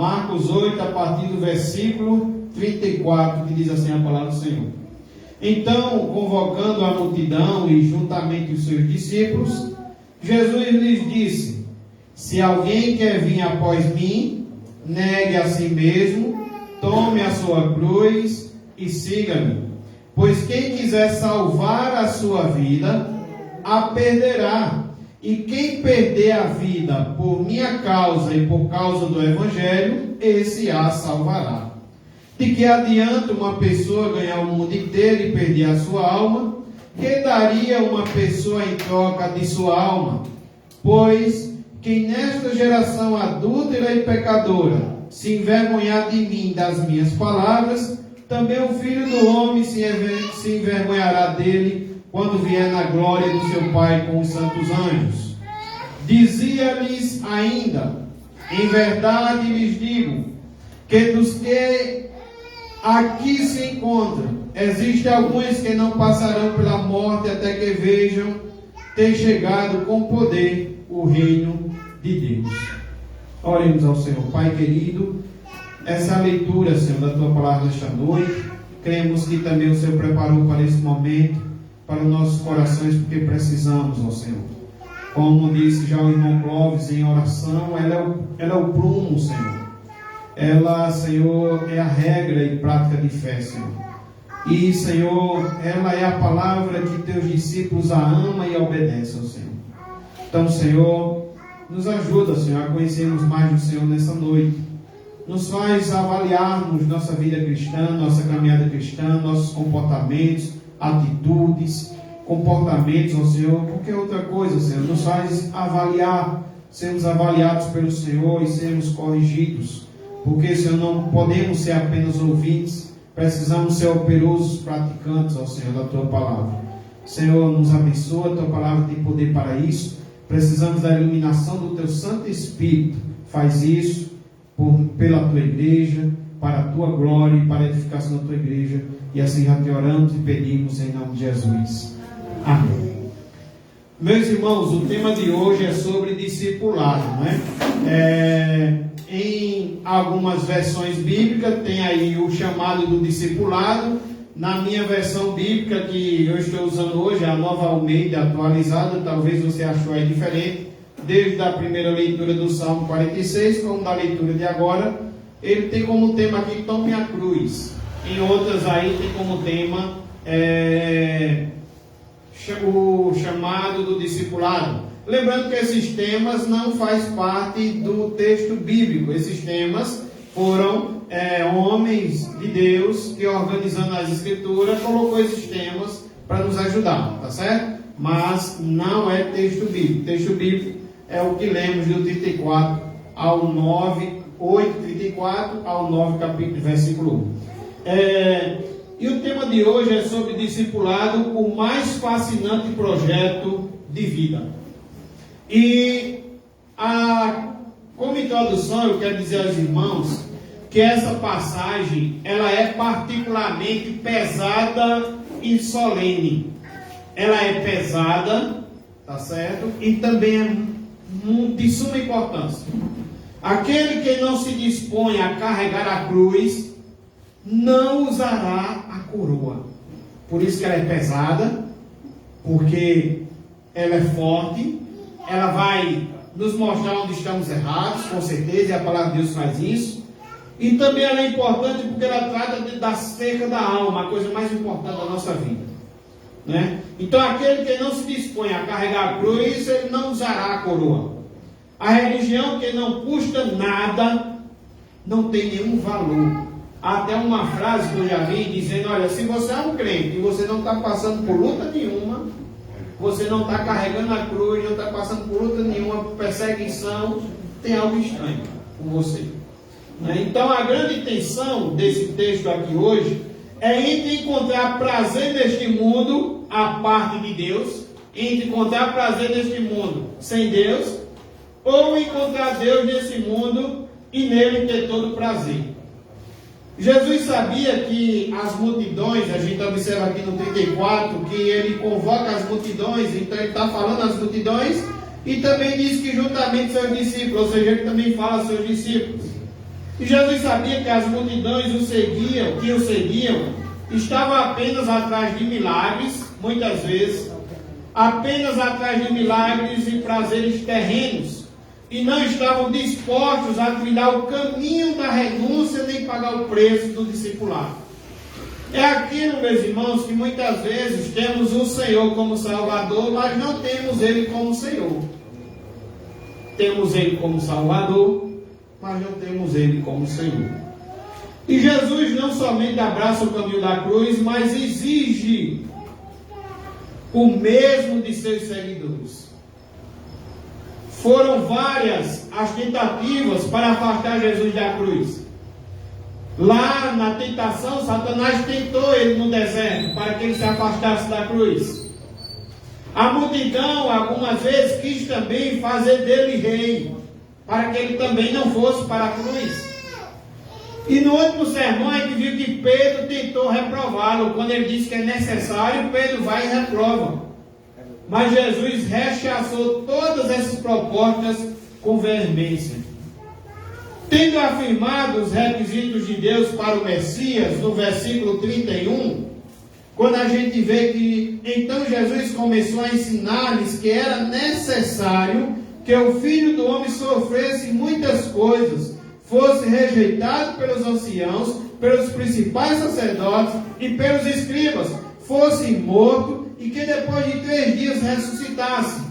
Marcos 8, a partir do versículo 34, que diz assim a palavra do Senhor. Então, convocando a multidão e juntamente os seus discípulos, Jesus lhes disse: se alguém quer vir após mim, negue a si mesmo, tome a sua cruz e siga-me. Pois quem quiser salvar a sua vida, a perderá. E quem perder a vida por minha causa e por causa do Evangelho, esse a salvará. De que adianta uma pessoa ganhar o mundo inteiro e perder a sua alma? Que daria uma pessoa em troca de sua alma? Pois quem nesta geração adúltera e pecadora se envergonhar de mim, das minhas palavras, também o Filho do Homem se envergonhará dele quando vier na glória do seu Pai com os santos anjos. Dizia-lhes ainda: em verdade lhes digo, que dos que aqui se encontram, existem alguns que não passarão pela morte até que vejam ter chegado com poder o reino de Deus. Oremos ao Senhor. Pai querido, essa é a leitura, Senhor, da Tua palavra esta noite. Cremos que também o Senhor preparou para esse momento, para os nossos corações, porque precisamos, ó Senhor. Como disse já o irmão Clóvis em oração, ela é o prumo, Senhor. Ela, Senhor, é a regra e prática de fé, Senhor. E, Senhor, ela é a palavra que Teus discípulos a amam e obedecem, ó Senhor. Então, Senhor, nos ajuda, Senhor, a conhecermos mais do Senhor nessa noite. Nos faz avaliarmos nossa vida cristã, nossa caminhada cristã, nossos comportamentos, atitudes, comportamentos, ó Senhor. Qualquer outra coisa, Senhor, nos faz avaliar, sermos avaliados pelo Senhor e sermos corrigidos. Porque, Senhor, não podemos ser apenas ouvintes, precisamos ser operosos praticantes, ó Senhor, da Tua palavra. Senhor, nos abençoa, a Tua palavra tem poder para isso. Precisamos da iluminação do Teu Santo Espírito. Faz isso pela Tua igreja, para a Tua glória e para a edificação da Tua igreja. E assim já te oramos e pedimos em nome de Jesus. Amém. Meus irmãos, o tema de hoje é sobre discipulado, não é? Em algumas versões bíblicas tem aí o chamado do discipulado. Na minha versão bíblica que eu estou usando hoje, a Nova Almeida atualizada, talvez você achou aí diferente, desde a primeira leitura do Salmo 46, como da leitura de agora, ele tem como tema aqui: tome a cruz. Em outras aí tem como tema o chamado do discipulado. Lembrando que esses temas não fazem parte do texto bíblico. Esses temas foram homens de Deus que, organizando as escrituras, colocou esses temas para nos ajudar, tá certo? Mas não é texto bíblico. Texto bíblico é o que lemos do 34 ao 9, 8, 34 ao 9, capítulo, versículo 1. E o tema de hoje é sobre discipulado, o mais fascinante projeto de vida. E como introdução, eu quero dizer aos irmãos que essa passagem ela é particularmente pesada e solene. Ela é pesada, tá certo? E também é de suma importância. Aquele que não se dispõe a carregar a cruz não usará a coroa. Por isso que ela é pesada, porque ela é forte, ela vai nos mostrar onde estamos errados, com certeza, e a palavra de Deus faz isso. E também ela é importante porque ela trata da cerca da alma, a coisa mais importante da nossa vida, né? Então aquele que não se dispõe a carregar a cruz, ele não usará a coroa. A religião que não custa nada, não tem nenhum valor. Há até uma frase que eu já vi dizendo: olha, se você é um crente e você não está passando por luta nenhuma, você não está carregando a cruz, não está passando por luta nenhuma, por perseguição, tem algo estranho com você. Então a grande intenção desse texto aqui hoje é entre encontrar prazer neste mundo, a parte de Deus, entre encontrar prazer neste mundo sem Deus, ou encontrar Deus nesse mundo e nele ter todo prazer. Jesus sabia que as multidões, a gente observa aqui no 34, que ele convoca as multidões, então ele está falando às multidões, e também diz que juntamente seus discípulos, ou seja, ele também fala aos seus discípulos. E Jesus sabia que as multidões que o seguiam, estavam apenas atrás de milagres, muitas vezes, apenas atrás de milagres e prazeres terrenos, e não estavam dispostos a trilhar o caminho da renúncia nem pagar o preço do discipulado. É aquilo, meus irmãos, que muitas vezes temos o Senhor como Salvador, mas não temos Ele como Senhor. Temos Ele como Salvador, mas não temos Ele como Senhor. E Jesus não somente abraça o caminho da cruz, mas exige o mesmo de seus seguidores. Foram várias as tentativas para afastar Jesus da cruz. Lá na tentação, Satanás tentou ele no deserto para que ele se afastasse da cruz. A multidão, algumas vezes, quis também fazer dele rei, para que ele também não fosse para a cruz. E no último sermão, a gente viu que Pedro tentou reprová-lo. Quando ele disse que é necessário, Pedro vai e reprova. Mas Jesus rechaçou todas essas propostas com veemência. Tendo afirmado os requisitos de Deus para o Messias, no versículo 31, quando a gente vê que então Jesus começou a ensinar-lhes que era necessário que o Filho do Homem sofresse muitas coisas, fosse rejeitado pelos anciãos, pelos principais sacerdotes e pelos escribas, fosse morto e que depois de 3 dias ressuscitasse.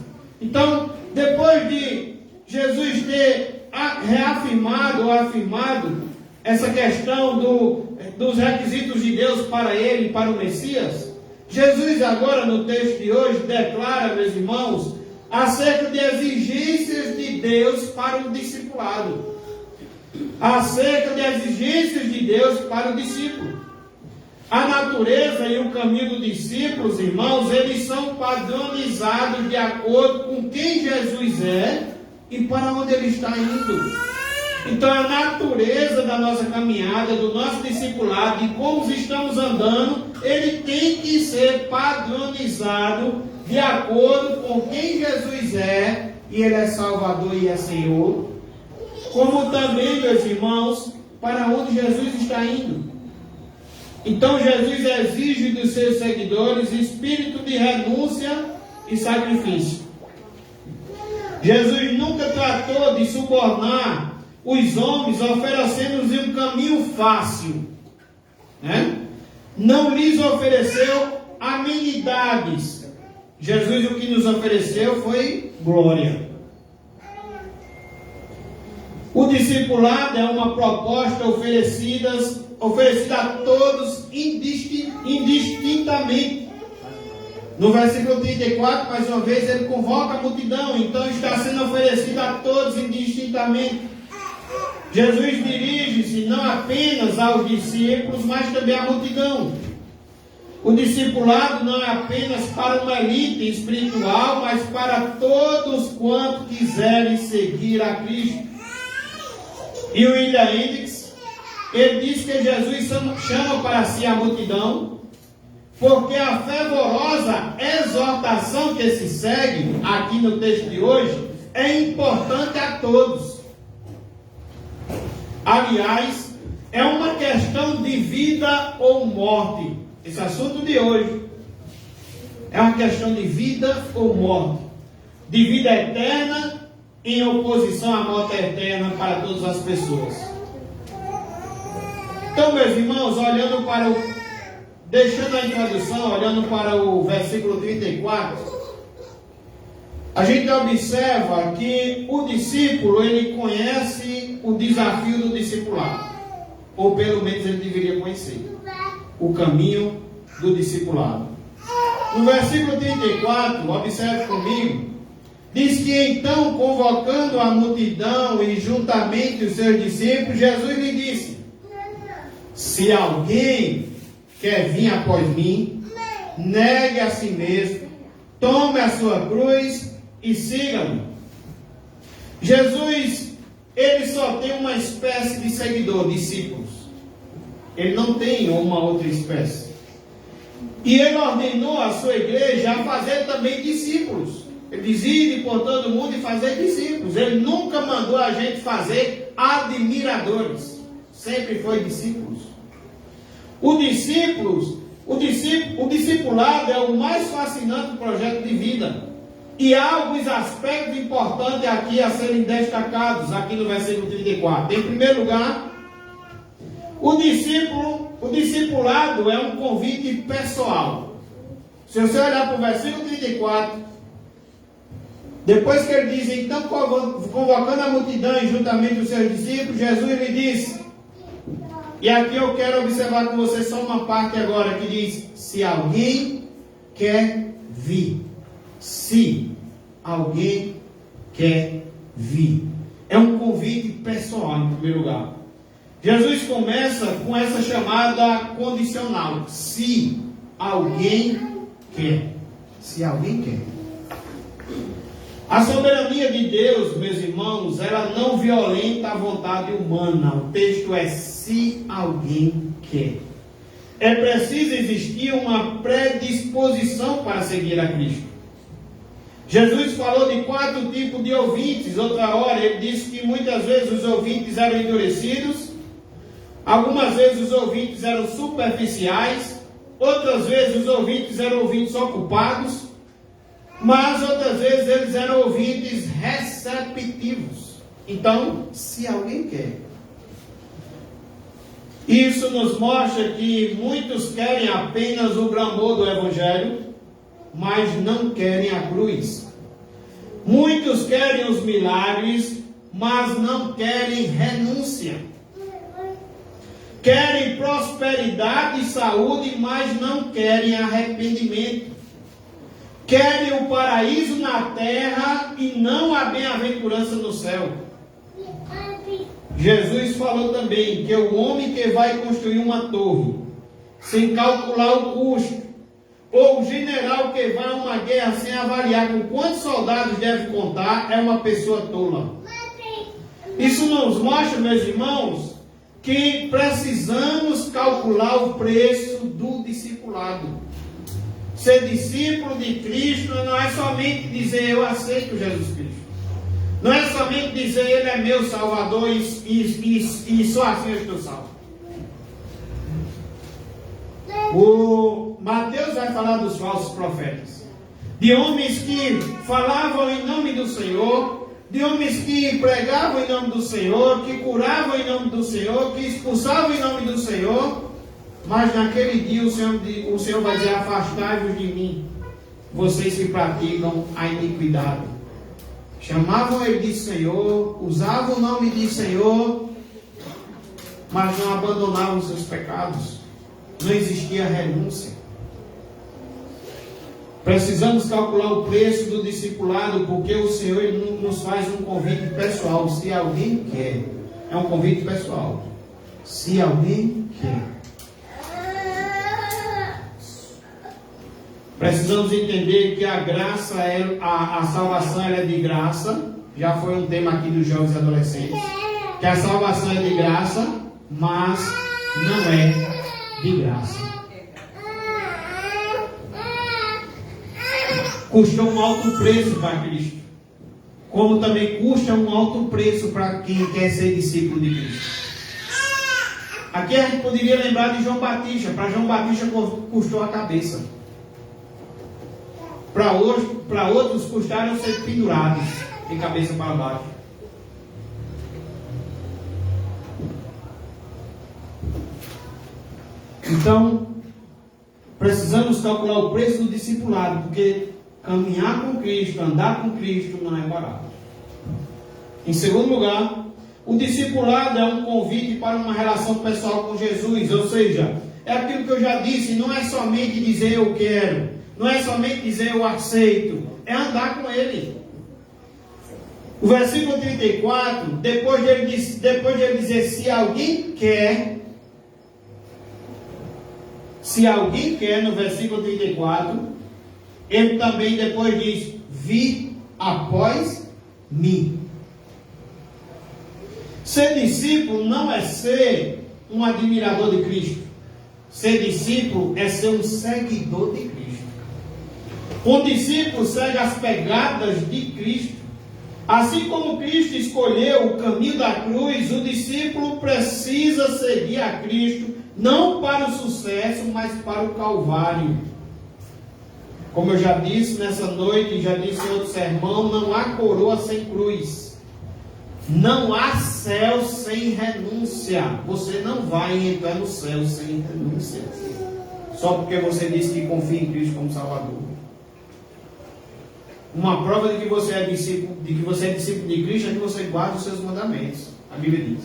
Então, depois de Jesus ter reafirmado ou afirmado essa questão dos requisitos de Deus para ele, para o Messias, Jesus agora no texto de hoje declara, meus irmãos, acerca de exigências de Deus para o discipulado. Acerca de exigências de Deus para o discípulo. A natureza e o caminho dos discípulos, irmãos, eles são padronizados de acordo com quem Jesus é e para onde ele está indo. Então a natureza da nossa caminhada, do nosso discipulado, de como estamos andando, ele tem que ser padronizado de acordo com quem Jesus é, e ele é Salvador e é Senhor, como também, meus irmãos, para onde Jesus está indo. Então Jesus exige dos seus seguidores espírito de renúncia e sacrifício. Jesus nunca tratou de subornar os homens oferecendo-lhes um caminho fácil, né? Não lhes ofereceu amenidades. Jesus o que nos ofereceu foi glória. O discipulado é uma proposta oferecida a todos indistintamente. No versículo 34, mais uma vez, ele convoca a multidão. Então está sendo oferecido a todos indistintamente. Jesus dirige-se não apenas aos discípulos, mas também à multidão. O discipulado não é apenas para uma elite espiritual, mas para todos quantos quiserem seguir a Cristo. E o William Hendricks, ele diz que Jesus chama para si a multidão, porque a fervorosa exortação que se segue aqui no texto de hoje é importante a todos. Aliás, é uma questão de vida ou morte. Esse assunto de hoje é uma questão de vida ou morte, de vida eterna em oposição à morte eterna para todas as pessoas. Então, meus irmãos, deixando a introdução, olhando para o versículo 34, a gente observa que o discípulo, ele conhece o desafio do discipulado, ou pelo menos ele deveria conhecer o caminho do discipulado. No versículo 34, observe comigo, diz que então, convocando a multidão e juntamente os seus discípulos, Jesus lhe disse: se alguém quer vir após mim, negue a si mesmo, tome a sua cruz e siga-me. Jesus, ele só tem uma espécie de seguidor, discípulos. Ele não tem uma outra espécie. E ele ordenou a sua igreja a fazer também discípulos. Ele diz: ide por todo mundo e fazer discípulos. Ele nunca mandou a gente fazer admiradores. sempre foi discípulos. O discipulado é o mais fascinante projeto de vida. E há alguns aspectos importantes aqui a serem destacados, aqui no versículo 34. Em primeiro lugar, o discipulado é um convite pessoal. Se você olhar para o versículo 34, depois que ele diz, então convocando a multidão e juntamente os seus discípulos, Jesus lhe disse, e aqui eu quero observar com você só uma parte agora, que diz, se alguém quer vir. Se alguém quer vir. É um convite pessoal, em primeiro lugar. Jesus começa com essa chamada condicional. Se alguém quer. Se alguém quer. A soberania de Deus, meus irmãos, ela não violenta a vontade humana. O texto é se alguém quer. É preciso existir uma predisposição para seguir a Cristo. Jesus falou de 4 tipos de ouvintes. Outra hora ele disse que muitas vezes os ouvintes eram endurecidos, algumas vezes os ouvintes eram superficiais, outras vezes os ouvintes eram ouvintes ocupados, mas outras vezes eles eram ouvintes receptivos. Então, se alguém quer. Isso nos mostra que muitos querem apenas o glamour do Evangelho, mas não querem a cruz. Muitos querem os milagres, mas não querem renúncia. Querem prosperidade e saúde, mas não querem arrependimento. Querem o paraíso na terra e não a bem-aventurança no céu. Jesus falou também que o homem que vai construir uma torre, sem calcular o custo, ou o general que vai a uma guerra sem avaliar com quantos soldados deve contar, é uma pessoa tola. Isso nos mostra, meus irmãos, que precisamos calcular o preço do discipulado. Ser discípulo de Cristo não é somente dizer eu aceito Jesus Cristo. Não é somente dizer ele é meu Salvador e só assim eu estou salvo. O Mateus vai falar dos falsos profetas, de homens que falavam em nome do Senhor, de homens que pregavam em nome do Senhor, que curavam em nome do Senhor, que expulsavam em nome do Senhor, mas naquele dia o Senhor vai dizer, afastai-vos de mim, vocês que praticam a iniquidade. Chamavam ele de Senhor, usavam o nome de Senhor, mas não abandonavam os seus pecados. Não existia renúncia. Precisamos calcular o preço do discipulado, porque o Senhor ele nos faz um convite pessoal. Se alguém quer, é um convite pessoal. Se alguém quer. Precisamos entender que a graça, a salvação ela é de graça. Já foi um tema aqui dos jovens e adolescentes. Que a salvação é de graça, mas não é de graça. Custou um alto preço para Cristo, como também custa um alto preço para quem quer ser discípulo de Cristo. Aqui a gente poderia lembrar de João Batista. Para João Batista custou a cabeça. Para outros custaram ser pendurados de cabeça para baixo. Então, precisamos calcular o preço do discipulado, porque caminhar com Cristo, andar com Cristo não é barato. Em segundo lugar, o discipulado é um convite para uma relação pessoal com Jesus, ou seja, é aquilo que eu já disse, não é somente dizer eu quero, não é somente dizer eu aceito, é andar com Ele. O versículo 34, depois de ele dizer se alguém quer, no versículo 34, ele também depois diz, vi após mim. Ser discípulo não é ser um admirador de Cristo. Ser discípulo é ser um seguidor de Cristo. Um discípulo segue as pegadas de Cristo. Assim como Cristo escolheu o caminho da cruz, o discípulo precisa seguir a Cristo, não para o sucesso, mas para o Calvário. Como eu já disse nessa noite, e já disse em outro sermão, não há coroa sem cruz. Não há céu sem renúncia. Você não vai entrar no céu sem renúncia. Só porque você disse que confia em Cristo como Salvador. Uma prova de que você é discípulo de Cristo é que você guarda os seus mandamentos. A Bíblia diz.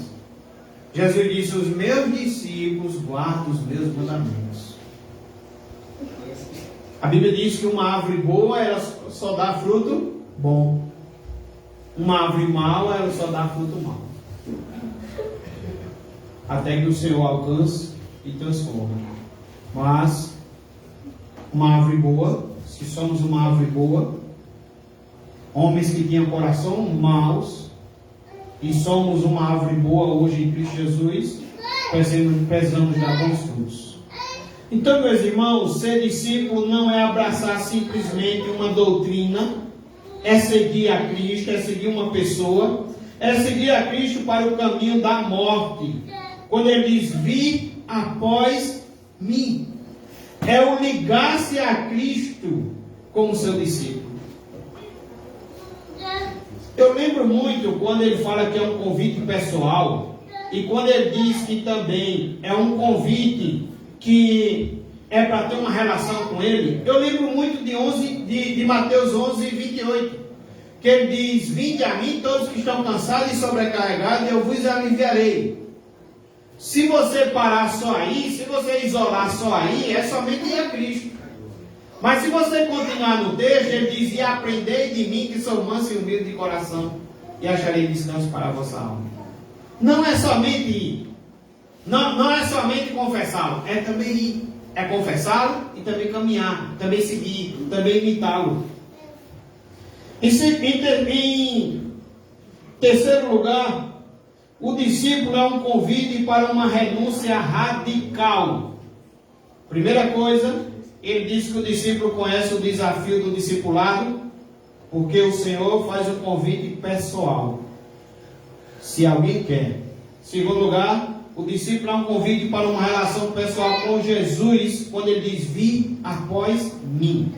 Jesus disse: os meus discípulos guardam os meus mandamentos. A Bíblia diz que uma árvore boa, ela só dá fruto bom. Uma árvore mau, ela só dá fruto mau. Até que o Senhor alcance e transforme. Mas uma árvore boa, se somos uma árvore boa, homens que tinham coração maus, e somos uma árvore boa hoje em Cristo Jesus, precisamos dar bons frutos. Então, meus irmãos, ser discípulo não é abraçar simplesmente uma doutrina, é seguir a Cristo, é seguir uma pessoa, é seguir a Cristo para o caminho da morte. Quando ele diz: vi após mim, é o ligar-se a Cristo como seu discípulo. Eu lembro muito quando ele fala que é um convite pessoal, e quando ele diz que também é um convite que é para ter uma relação com ele. Eu lembro muito de Mateus 11, 28, que ele diz: vinde a mim todos que estão cansados e sobrecarregados, e eu vos aliviarei. Se você parar só aí, se você isolar só aí, é somente ir a Cristo. Mas se você continuar no texto, ele diz: e aprendei de mim, que sou manso e humilde de coração, e acharei descanso para a vossa alma. Não é somente ir. Não é somente confessá-lo, é também ir. É confessá-lo e também caminhar, também seguir, também imitá-lo. Em terceiro lugar, o discípulo é um convite para uma renúncia radical. Primeira coisa, ele diz que o discípulo conhece o desafio do discipulado, porque o Senhor faz um convite pessoal, se alguém quer. Segundo lugar, o discípulo é um convite para uma relação pessoal com Jesus, quando ele diz: vi após mim.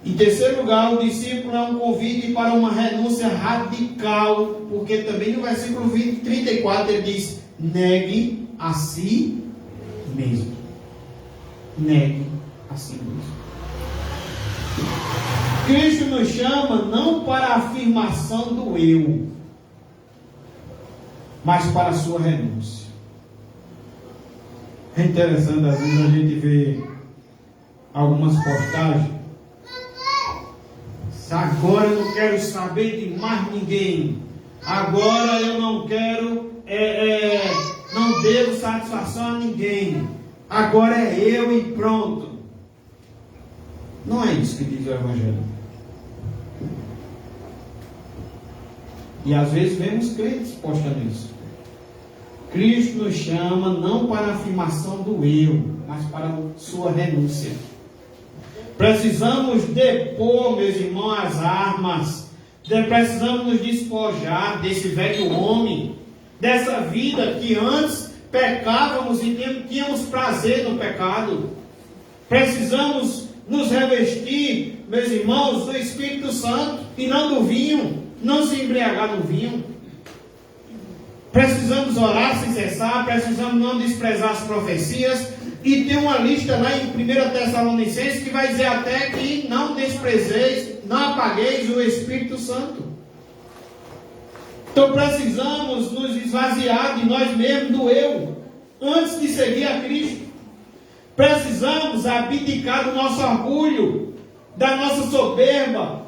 Em terceiro lugar, o discípulo é um convite para uma renúncia radical, porque também no versículo 34 ele diz: negue a si mesmo. Negue a si mesmo. Cristo nos chama não para a afirmação do eu, mas para a sua renúncia. É interessante, às vezes a gente vê algumas postagens: agora eu não quero saber de mais ninguém, agora eu não quero, não devo satisfação a ninguém, agora é eu e pronto. Não é isso que diz o Evangelho. E às vezes vemos crentes postando isso. Cristo nos chama não para a afirmação do eu, mas para a sua renúncia. Precisamos depor, meus irmãos, as armas. Precisamos nos despojar desse velho homem, dessa vida que antes pecávamos e tínhamos prazer no pecado. Precisamos nos revestir, meus irmãos, do Espírito Santo e não do vinho, não se embriagar no vinho. Precisamos orar sem cessar, precisamos não desprezar as profecias, e tem uma lista lá em 1 Tessalonicenses que vai dizer até que não desprezeis, não apagueis o Espírito Santo. Então precisamos nos esvaziar de nós mesmos, do eu, antes de seguir a Cristo. Precisamos abdicar do nosso orgulho, da nossa soberba,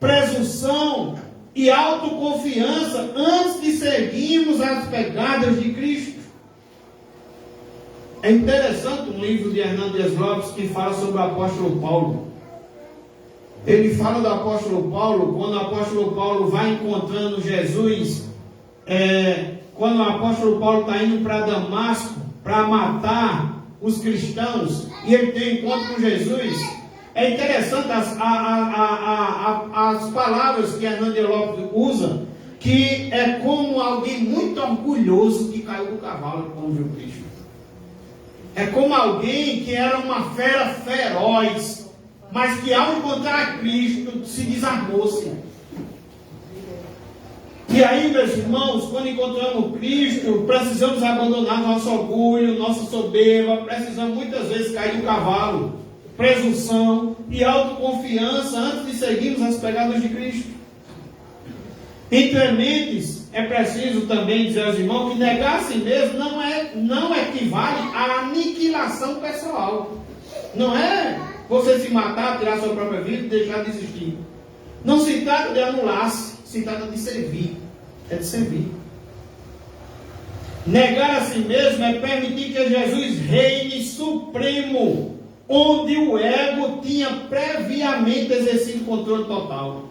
presunção e autoconfiança antes de seguirmos as pegadas de Cristo. É interessante um livro de Hernandes Lopes que fala sobre o apóstolo Paulo. Ele fala do apóstolo Paulo, quando o apóstolo Paulo vai encontrando Jesus, quando o apóstolo Paulo está indo para Damasco para matar os cristãos, e ele tem um encontro com Jesus. É interessante as palavras que Hernando Lopes usa, que é como alguém muito orgulhoso que caiu do cavalo quando viu Cristo. É como alguém que era uma fera feroz, mas que ao encontrar Cristo se desarmou-se. E aí, meus irmãos, quando encontramos Cristo, precisamos abandonar nosso orgulho, nossa soberba, precisamos muitas vezes cair do cavalo, presunção e autoconfiança antes de seguirmos as pegadas de Cristo. Entre mentes, é preciso também dizer aos irmãos que negar a si mesmo não equivale à aniquilação pessoal. Não é você se matar, tirar sua própria vida e deixar de existir. Não se trata de anular-se, se trata de servir. É de servir. Negar a si mesmo é permitir que Jesus reine supremo, onde o ego tinha previamente exercido controle total.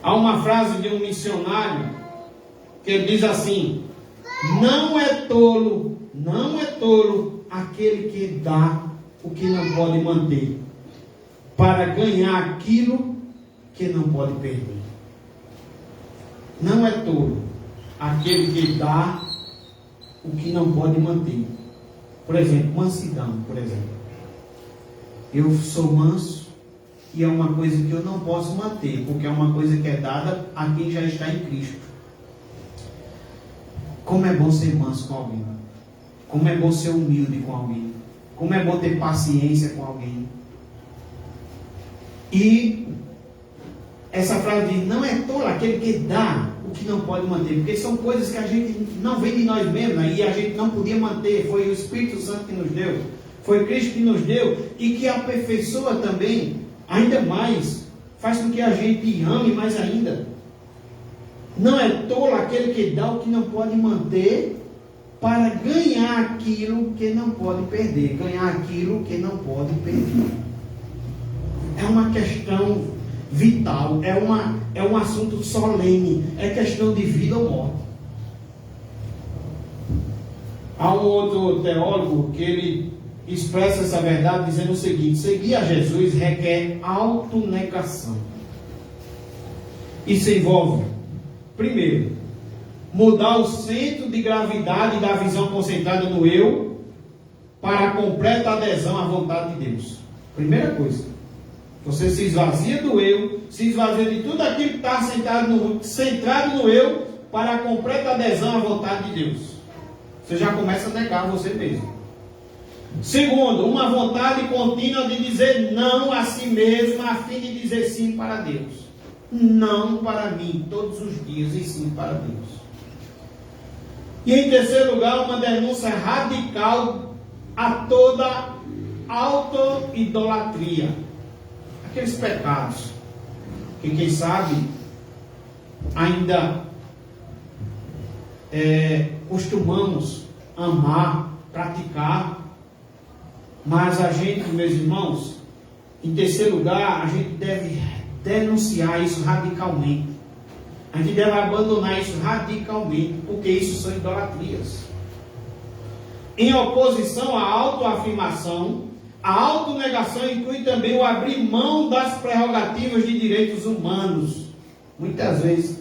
Há uma frase de um missionário que ele diz assim: não é tolo aquele que dá o que não pode manter, para ganhar aquilo que não pode perder. Não é tolo aquele que dá o que não pode manter. Por exemplo, mansidão, por exemplo. Eu sou manso e é uma coisa que eu não posso manter, porque é uma coisa que é dada a quem já está em Cristo. Como é bom ser manso com alguém. Como é bom ser humilde com alguém. Como é bom ter paciência com alguém. E essa frase diz: não é tolo aquele que dá o que não pode manter, porque são coisas que a gente não vem de nós mesmos, né? E a gente não podia manter. Foi o Espírito Santo que nos deu, foi Cristo que nos deu, e que aperfeiçoa também ainda mais, faz com que a gente ame mais ainda. Não é tolo aquele que dá o que não pode manter, para ganhar aquilo que não pode perder. Ganhar aquilo que não pode perder. É uma questão vital, é um assunto solene, é questão de vida ou morte. Há um outro teólogo que ele expressa essa verdade dizendo o seguinte: seguir a Jesus requer autonegação. Isso envolve, primeiro, mudar o centro de gravidade da visão concentrada no eu para a completa adesão à vontade de Deus. Primeira coisa, você se esvazia do eu, se esvazia de tudo aquilo que está centrado no eu para a completa adesão à vontade de Deus. Você já começa a negar você mesmo. Segundo, uma vontade contínua de dizer não a si mesmo, a fim de dizer sim para Deus. Não para mim, todos os dias, e sim para Deus. E em terceiro lugar, uma denúncia radical a toda auto-idolatria. Aqueles pecados que, quem sabe, ainda costumamos amar, praticar, mas a gente, meus irmãos, em terceiro lugar, a gente deve denunciar isso radicalmente. A gente deve abandonar isso radicalmente, porque isso são idolatrias. Em oposição à autoafirmação, a autonegação inclui também o abrir mão das prerrogativas de direitos humanos. Muitas vezes,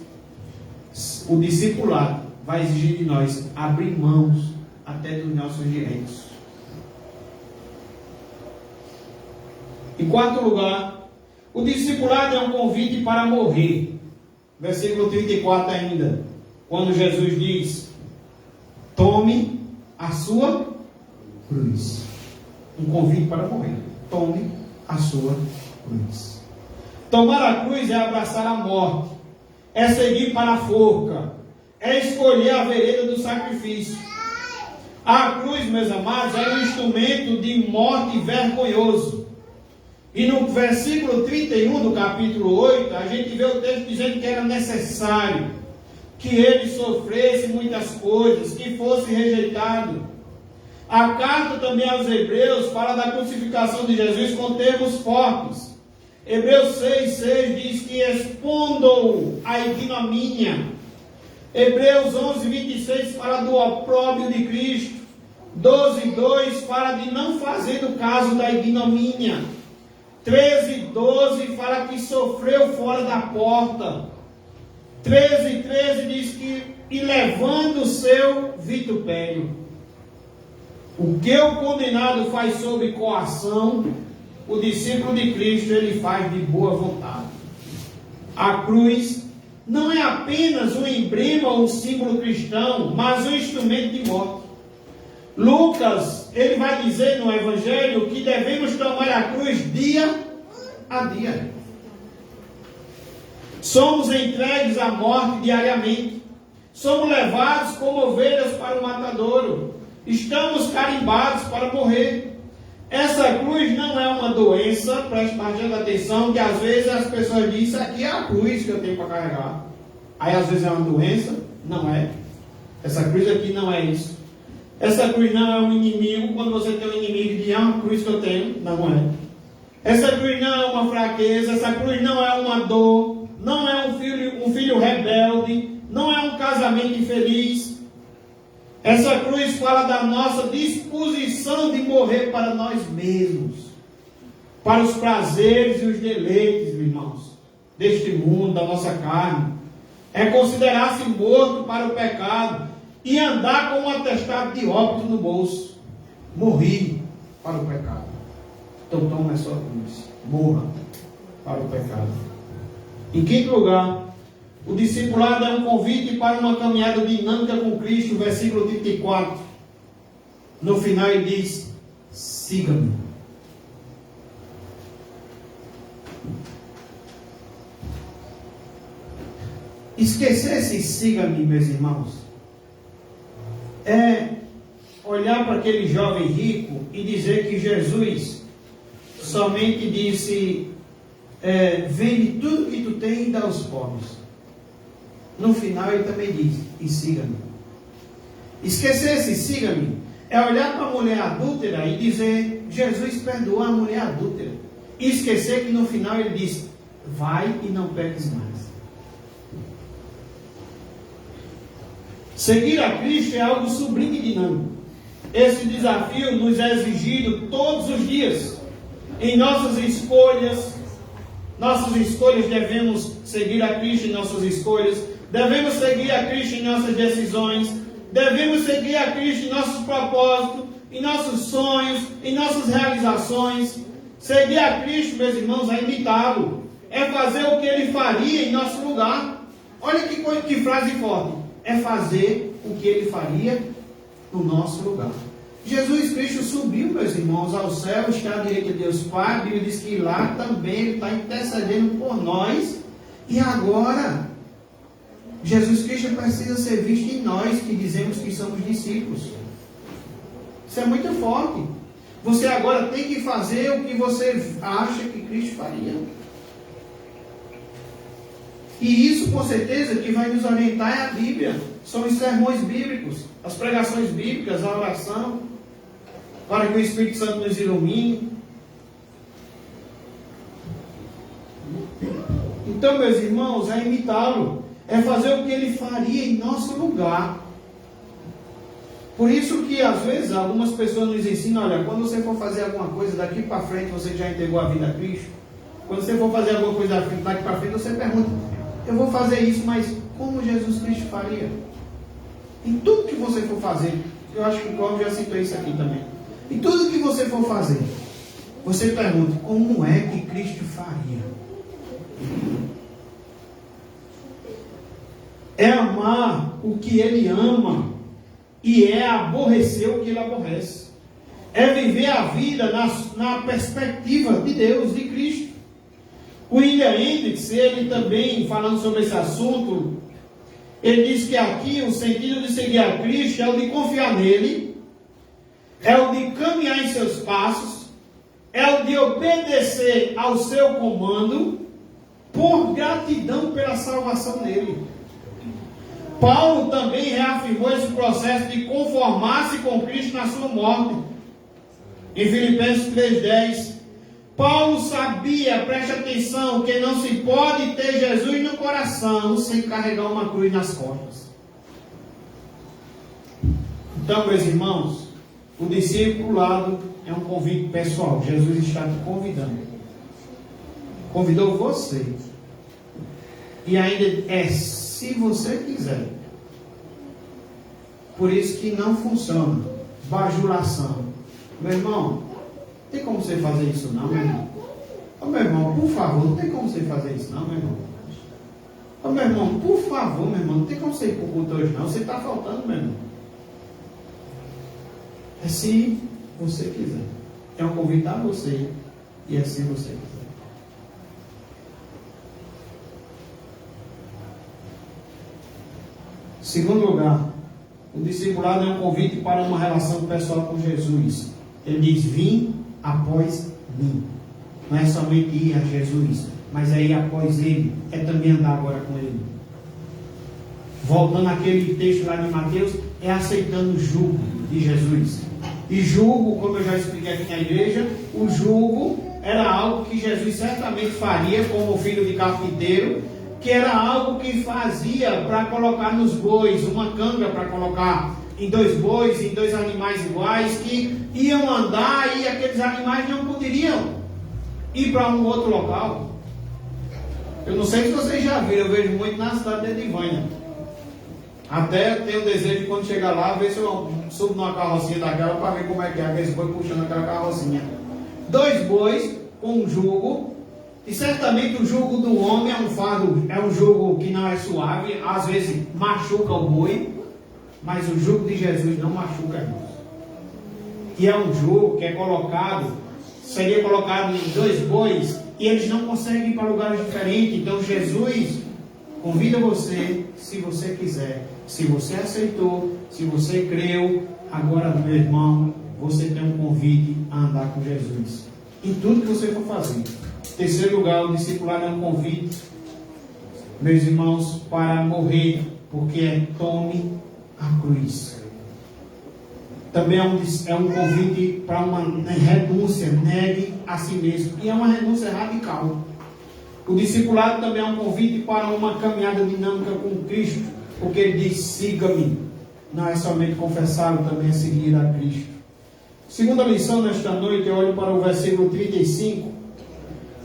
o discipulado vai exigir de nós abrir mãos até dos nossos direitos. Em quarto lugar, o discipulado é um convite para morrer. Versículo 34 ainda, quando Jesus diz: tome a sua cruz. Um convite para morrer. Tome a sua cruz. Tomar a cruz é abraçar a morte, é seguir para a forca, é escolher a vereda do sacrifício. A cruz, meus amados, era um instrumento de morte vergonhoso. E no versículo 31 do capítulo 8, a gente vê o texto dizendo que era necessário que ele sofresse muitas coisas, que fosse rejeitado. A carta também aos Hebreus fala da crucificação de Jesus com termos fortes. Hebreus 6,6 diz que expondo a ignomínia. Hebreus 11,26 fala do opróbrio de Cristo. 12:2 fala de não fazer do caso da ignomínia. 13:12 fala que sofreu fora da porta. 13:13 diz que e levando o seu vitupério. O que o condenado faz sob coação, o discípulo de Cristo ele faz de boa vontade. A cruz não é apenas um emblema ou um símbolo cristão, mas um instrumento de morte. Lucas, ele vai dizer no Evangelho que devemos tomar a cruz dia a dia. Somos entregues à morte diariamente. Somos levados como ovelhas para o matadouro. Estamos carimbados para morrer. Essa cruz não é uma doença, preste bastante atenção, que às vezes as pessoas dizem, isso aqui é a cruz que eu tenho para carregar. Aí às vezes é uma doença, não é. Essa cruz aqui não é isso. Essa cruz não é um inimigo, quando você tem um inimigo e diz, uma cruz que eu tenho, não é. Essa cruz não é uma fraqueza, essa cruz não é uma dor, não é um filho rebelde, não é um casamento infeliz. Essa cruz fala da nossa disposição de morrer para nós mesmos, para os prazeres e os deleites, irmãos, deste mundo, da nossa carne. É considerar-se morto para o pecado e andar com um atestado de óbito no bolso. Morri para o pecado. Então toma a sua cruz. Morra para o pecado. Em quinto lugar, o discipulado é um convite para uma caminhada dinâmica com Cristo, versículo 34. No final ele diz, siga-me. Esquecer esse siga-me, meus irmãos, é olhar para aquele jovem rico e dizer que Jesus somente disse, vende tudo que tu tem e dá aos pobres. No final ele também diz, e siga-me. Esquecer esse siga-me é olhar para a mulher adúltera e dizer, Jesus perdoou a mulher adúltera. E esquecer que no final ele diz, vai e não peques mais. Seguir a Cristo é algo sublime e dinâmico. Esse desafio nos é exigido todos os dias. Em nossas escolhas devemos seguir a Cristo em nossas escolhas. Devemos seguir a Cristo em nossas decisões. Devemos seguir a Cristo em nossos propósitos, em nossos sonhos, em nossas realizações. Seguir a Cristo, meus irmãos, é imitá-lo. É fazer o que Ele faria em nosso lugar. Olha que frase forte. É fazer o que Ele faria no nosso lugar. Jesus Cristo subiu, meus irmãos, ao céu, está à direita de Deus Pai. A Bíblia diz que lá também Ele está intercedendo por nós. E agora, Jesus Cristo precisa ser visto em nós, que dizemos que somos discípulos. Isso é muito forte. Você agora tem que fazer o que você acha que Cristo faria. E isso, com certeza, que vai nos orientar é a Bíblia. São os sermões bíblicos, as pregações bíblicas, a oração, para que o Espírito Santo nos ilumine. Então, meus irmãos, é imitá-lo. É fazer o que Ele faria em nosso lugar. Por isso que, às vezes, algumas pessoas nos ensinam, olha, quando você for fazer alguma coisa daqui para frente, você já entregou a vida a Cristo. Quando você for fazer alguma coisa daqui para frente, você pergunta, eu vou fazer isso, mas como Jesus Cristo faria? Em tudo que você for fazer, eu acho que o Cláudio já citou isso aqui também. Em tudo que você for fazer, você pergunta, como é que Cristo faria? É amar o que Ele ama e é aborrecer o que Ele aborrece. É viver a vida na perspectiva de Deus, de Cristo. O William Hendricks, ele também, falando sobre esse assunto, ele diz que aqui o sentido de seguir a Cristo é o de confiar nele, é o de caminhar em seus passos, é o de obedecer ao seu comando, por gratidão pela salvação dele. Paulo também reafirmou esse processo de conformar-se com Cristo na sua morte. Em Filipenses 3,10, Paulo sabia, preste atenção, que não se pode ter Jesus no coração sem carregar uma cruz nas costas. Então, meus irmãos, O discipulado é um convite pessoal. Jesus está te convidando. Convidou você. E ainda é se você quiser. Por isso que não funciona. Bajulação. Meu irmão, tem como você fazer isso não, meu irmão? Ô meu irmão, por favor, não tem como você fazer isso não, meu irmão? Ô meu irmão, por favor, meu irmão, não tem como você ir para o culto hoje não. Você está faltando, meu irmão. É se você quiser. É um convite a você. E é se você quiser. Segundo lugar, o discipulado é um convite para uma relação pessoal com Jesus. Ele diz: vim após mim. Não é somente ir a Jesus, mas é ir após Ele. É também andar agora com Ele. Voltando àquele texto lá de Mateus, é aceitando o jugo de Jesus. E jugo, como eu já expliquei aqui na igreja, o jugo era algo que Jesus certamente faria como filho de carpinteiro, que era algo que fazia para colocar nos bois, uma canga para colocar em 2 bois, em 2 animais iguais, que iam andar e aqueles animais não poderiam ir para um outro local. Eu não sei se vocês já viram, eu vejo muito na cidade de Edivânia. Até tenho o desejo de quando chegar lá, ver se eu subo numa carrocinha daquela para ver como é que é aqueles bois puxando aquela carrocinha. 2 bois com um jugo, e certamente o jugo do homem é um fardo, é um jugo que não é suave, às vezes machuca o boi, mas o jugo de Jesus não machuca, irmãos. E é um jugo que é colocado, seria colocado em 2 bois, e eles não conseguem ir para lugares diferentes. Então Jesus convida você, se você quiser. Se você aceitou, se você creu, agora, meu irmão, você tem um convite a andar com Jesus. Em tudo que você for fazer. Terceiro lugar, o discipulado é um convite, meus irmãos, para morrer, porque é tome a cruz. Também é um convite para uma renúncia, negue a si mesmo. E é uma renúncia radical. O discipulado também é um convite para uma caminhada dinâmica com Cristo, porque ele diz: siga-me. Não é somente confessá-lo, também é seguir a Cristo. Segunda lição nesta noite, eu olho para o versículo 35.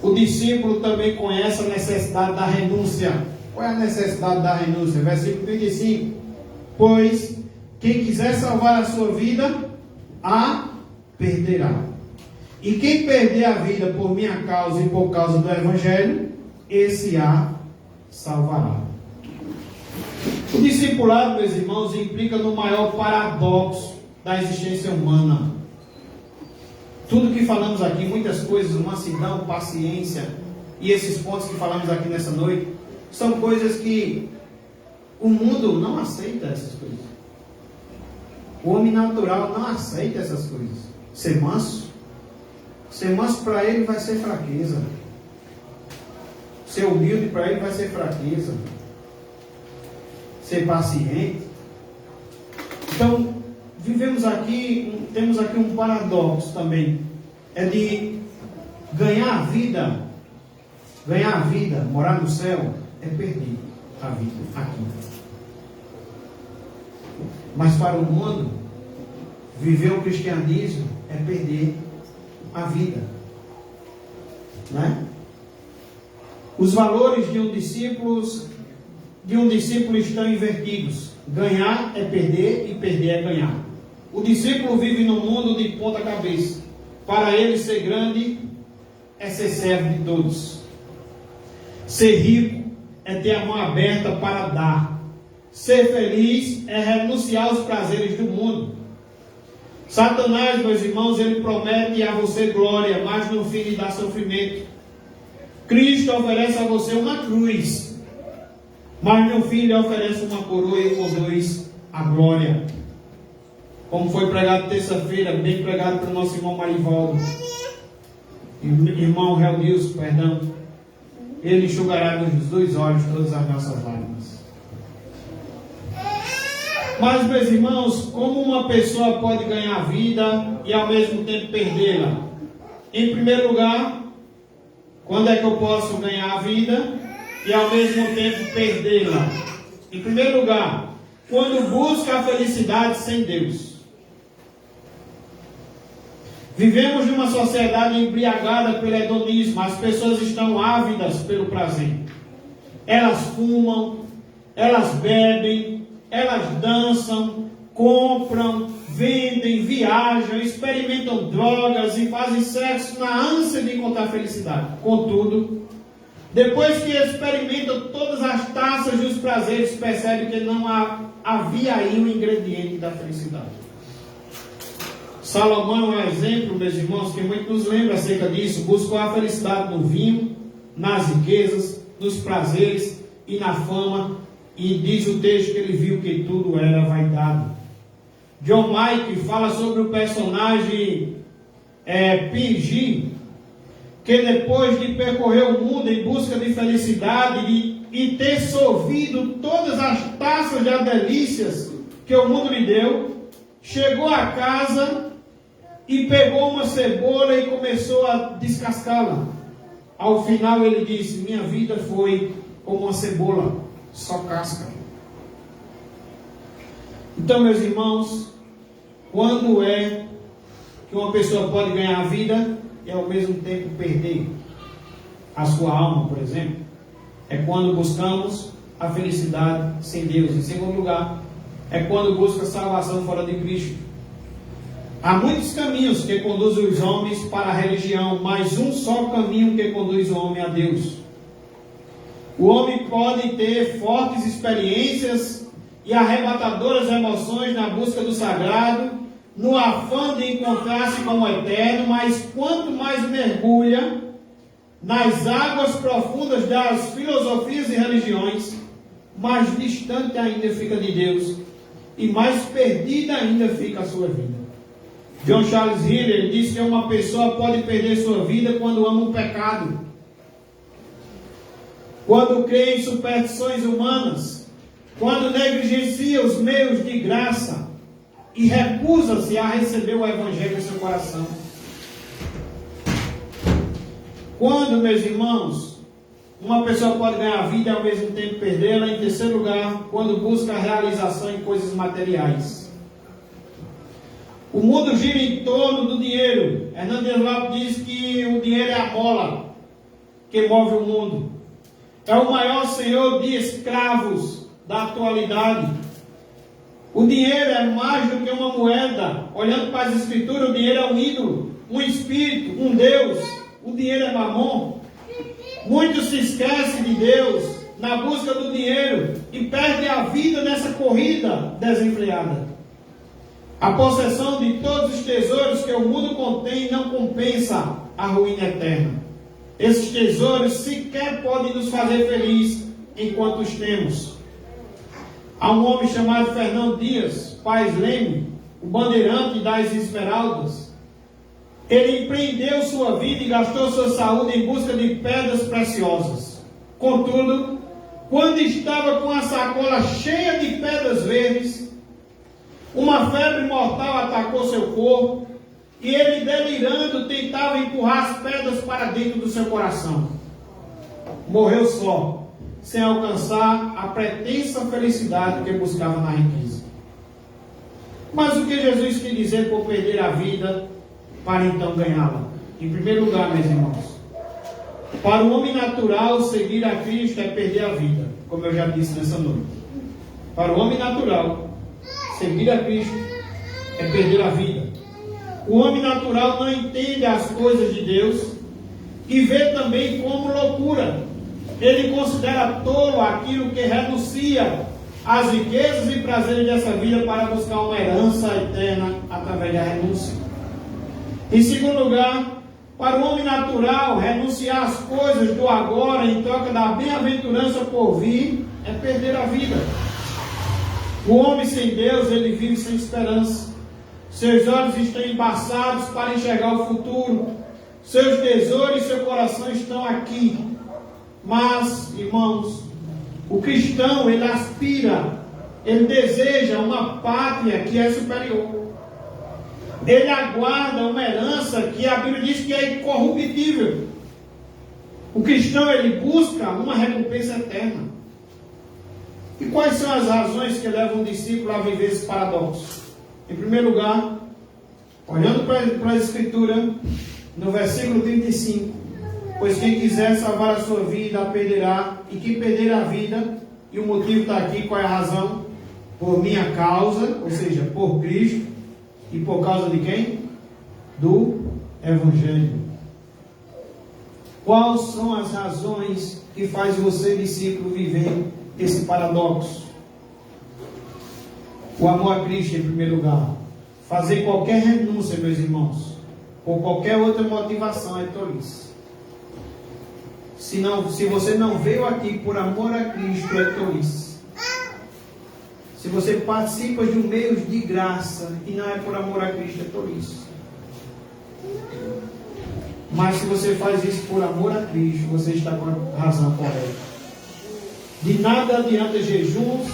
O discípulo também conhece a necessidade da renúncia. Qual é a necessidade da renúncia? Versículo 35. Pois quem quiser salvar a sua vida, a perderá. E quem perder a vida por minha causa e por causa do Evangelho, esse a salvará. O discipulado, meus irmãos, implica no maior paradoxo da existência humana. Tudo que falamos aqui, muitas coisas, mansidão, paciência, e esses pontos que falamos aqui nessa noite, são coisas que o mundo não aceita essas coisas. O homem natural não aceita essas coisas. Ser manso para ele vai ser fraqueza. Ser humilde para ele vai ser fraqueza. Ser paciente. Então, temos aqui um paradoxo também. É de ganhar a vida, morar no céu, é perder a vida aqui. Mas para o mundo, viver o cristianismo é perder a vida. Né? Os valores de um discípulo estão invertidos. Ganhar é perder e perder é ganhar. O discípulo vive no mundo de ponta cabeça. Para ele, ser grande é ser servo de todos. Ser rico é ter a mão aberta para dar. Ser feliz é renunciar aos prazeres do mundo. Satanás, meus irmãos, ele promete a você glória, mas no fim lhe dá sofrimento. Cristo oferece a você uma cruz, mas no fim lhe oferece uma coroa e conduz a glória. Como foi pregado terça-feira, bem pregado pelo nosso irmão Marivaldo, irmão Reldilson, perdão. Ele enxugará nos 2 olhos todas as nossas lágrimas. Mas, meus irmãos, como uma pessoa pode ganhar a vida e ao mesmo tempo perdê-la? Em primeiro lugar, quando é que eu posso ganhar a vida e ao mesmo tempo perdê-la? Em primeiro lugar, quando busca a felicidade sem Deus. Vivemos numa sociedade embriagada pelo hedonismo. As pessoas estão ávidas pelo prazer. Elas fumam, elas bebem, elas dançam, compram, vendem, viajam, experimentam drogas e fazem sexo na ânsia de encontrar felicidade. Contudo, depois que experimentam todas as taças dos prazeres, percebem que não havia aí um ingrediente da felicidade. Salomão é um exemplo, meus irmãos, que muito nos lembra acerca disso. Buscou a felicidade no vinho, nas riquezas, nos prazeres e na fama. E diz o texto que ele viu que tudo era vaidade. John Mike fala sobre o personagem Pingi, que depois de percorrer o mundo em busca de felicidade e ter sorvido todas as taças de delícias que o mundo lhe deu, chegou a casa e pegou uma cebola e começou a descascá-la. Ao final ele disse: minha vida foi como uma cebola, só casca. Então, meus irmãos, quando é que uma pessoa pode ganhar a vida e ao mesmo tempo perder a sua alma, por exemplo? É quando buscamos a felicidade sem Deus. Em segundo lugar, é quando busca salvação fora de Cristo. Há muitos caminhos que conduzem os homens para a religião, mas um só caminho que conduz o homem a Deus. O homem pode ter fortes experiências e arrebatadoras emoções na busca do sagrado, no afã de encontrar-se com o eterno, mas quanto mais mergulha nas águas profundas das filosofias e religiões, mais distante ainda fica de Deus e mais perdida ainda fica a sua vida. John Charles Hiller diz que uma pessoa pode perder sua vida quando ama o pecado, quando crê em superstições humanas, quando negligencia os meios de graça e recusa-se a receber o Evangelho em seu coração. Quando, meus irmãos, uma pessoa pode ganhar a vida e ao mesmo tempo perdê-la. Em terceiro lugar, quando busca a realização em coisas materiais. O mundo gira em torno do dinheiro. Hernandes Lopes diz que o dinheiro é a mola que move o mundo. É o maior senhor de escravos da atualidade. O dinheiro é mais do que uma moeda. Olhando para as escrituras, o dinheiro é um ídolo, um espírito, um Deus. O dinheiro é mamon. Muitos se esquecem de Deus na busca do dinheiro e perdem a vida nessa corrida desenfreada. A possessão de todos os tesouros que o mundo contém não compensa a ruína eterna. Esses tesouros sequer podem nos fazer felizes enquanto os temos. Há um homem chamado Fernando Dias Pais Leme, o bandeirante das Esmeraldas. Ele empreendeu sua vida e gastou sua saúde em busca de pedras preciosas. Contudo, quando estava com a sacola cheia de pedras verdes, uma febre mortal atacou seu corpo e ele, delirando, tentava empurrar as pedras para dentro do seu coração. Morreu só, sem alcançar a pretensa felicidade que buscava na riqueza. Mas o que Jesus quis dizer por perder a vida para então ganhá-la? Em primeiro lugar, meus irmãos, para o homem natural, seguir a Cristo é perder a vida, como eu já disse nessa noite. Para o homem natural, seguir a Cristo é perder a vida. O homem natural não entende as coisas de Deus e vê também como loucura. Ele considera tolo aquilo que renuncia às riquezas e prazeres dessa vida para buscar uma herança eterna através da renúncia. Em segundo lugar, para o homem natural, renunciar às coisas do agora em troca da bem-aventurança por vir é perder a vida. O homem sem Deus, ele vive sem esperança. Seus olhos estão embaçados para enxergar o futuro. Seus tesouros e seu coração estão aqui. Mas, irmãos, o cristão, ele aspira, ele deseja uma pátria que é superior. Ele aguarda uma herança que a Bíblia diz que é incorruptível. O cristão, ele busca uma recompensa eterna. E quais são as razões que levam o discípulo a viver esse paradoxo? Em primeiro lugar, Olhando para a Escritura, no versículo 35, pois quem quiser salvar a sua vida, a perderá, e quem perder a vida, e o motivo está aqui, qual é a razão? Por minha causa, ou seja, por Cristo, e por causa de quem? Do Evangelho. Quais são as razões que faz você, discípulo, viver esse paradoxo? O amor a Cristo em primeiro lugar. Fazer qualquer renúncia, meus irmãos, por qualquer outra motivação é tolice. Se você não veio aqui por amor a Cristo, é tolice. Se você participa de um meio de graça e não é por amor a Cristo, é tolice. Mas se você faz isso por amor a Cristo, você está com a razão correta. De nada adianta jejuns,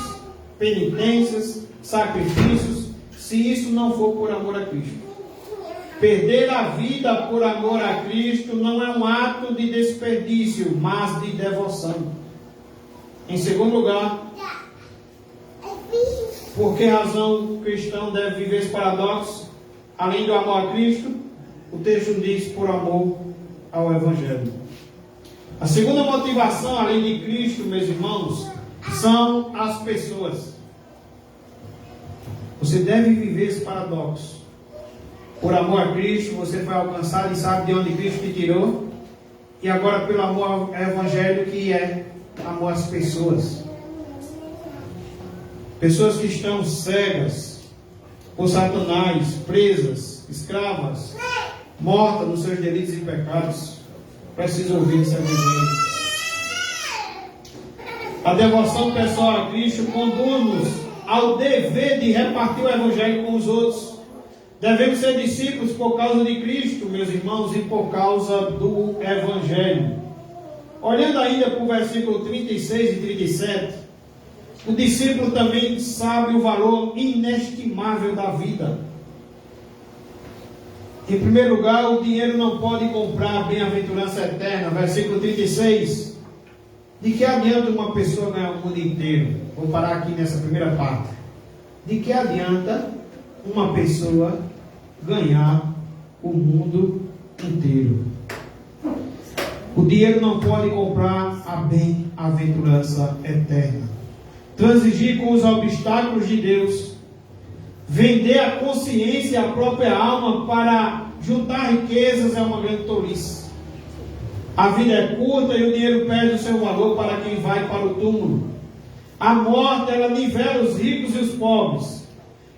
penitências, sacrifícios, se isso não for por amor a Cristo. Perder a vida por amor a Cristo não é um ato de desperdício, mas de devoção. Em segundo lugar, por que razão o cristão deve viver esse paradoxo? Além do amor a Cristo, o texto diz por amor ao Evangelho. A segunda motivação, além de Cristo, meus irmãos, são as pessoas. Você deve viver esse paradoxo. Por amor a Cristo, você foi alcançado e sabe de onde Cristo te tirou. E agora pelo amor ao Evangelho, que é amor às pessoas. Pessoas que estão cegas por Satanás, presas, escravas, mortas nos seus delitos e pecados, precisam ouvir esse Evangelho. A devoção pessoal a Cristo conduz-nos ao dever de repartir o Evangelho com os outros. Devemos ser discípulos por causa de Cristo, meus irmãos, e por causa do Evangelho. Olhando ainda para o versículo 36 e 37, o discípulo também sabe o valor inestimável da vida. Em primeiro lugar, o dinheiro não pode comprar a bem-aventurança eterna. Versículo 36. De que adianta uma pessoa ganhar o mundo inteiro? Vou parar aqui nessa primeira parte. De que adianta uma pessoa ganhar o mundo inteiro? O dinheiro não pode comprar a bem-aventurança eterna. Transigir com os obstáculos de Deus, vender a consciência e a própria alma para juntar riquezas é uma grande tolice. A vida é curta e o dinheiro perde o seu valor para quem vai para o túmulo. A morte, ela nivela os ricos e os pobres.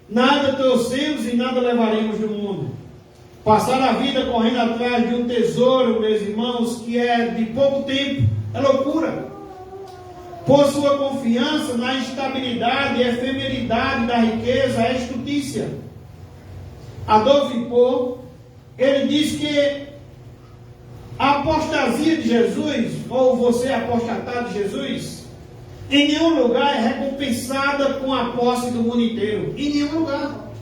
Nada trouxemos e nada levaremos do mundo. Passar a vida correndo atrás de um tesouro, meus irmãos, que é de pouco tempo, é loucura. Por sua confiança na instabilidade e efemeridade da riqueza, é estultícia. Adolf Hippot, ele diz que a apostasia de Jesus, ou você apostatar de Jesus, em nenhum lugar é recompensada com a posse do mundo inteiro. Em nenhum lugar.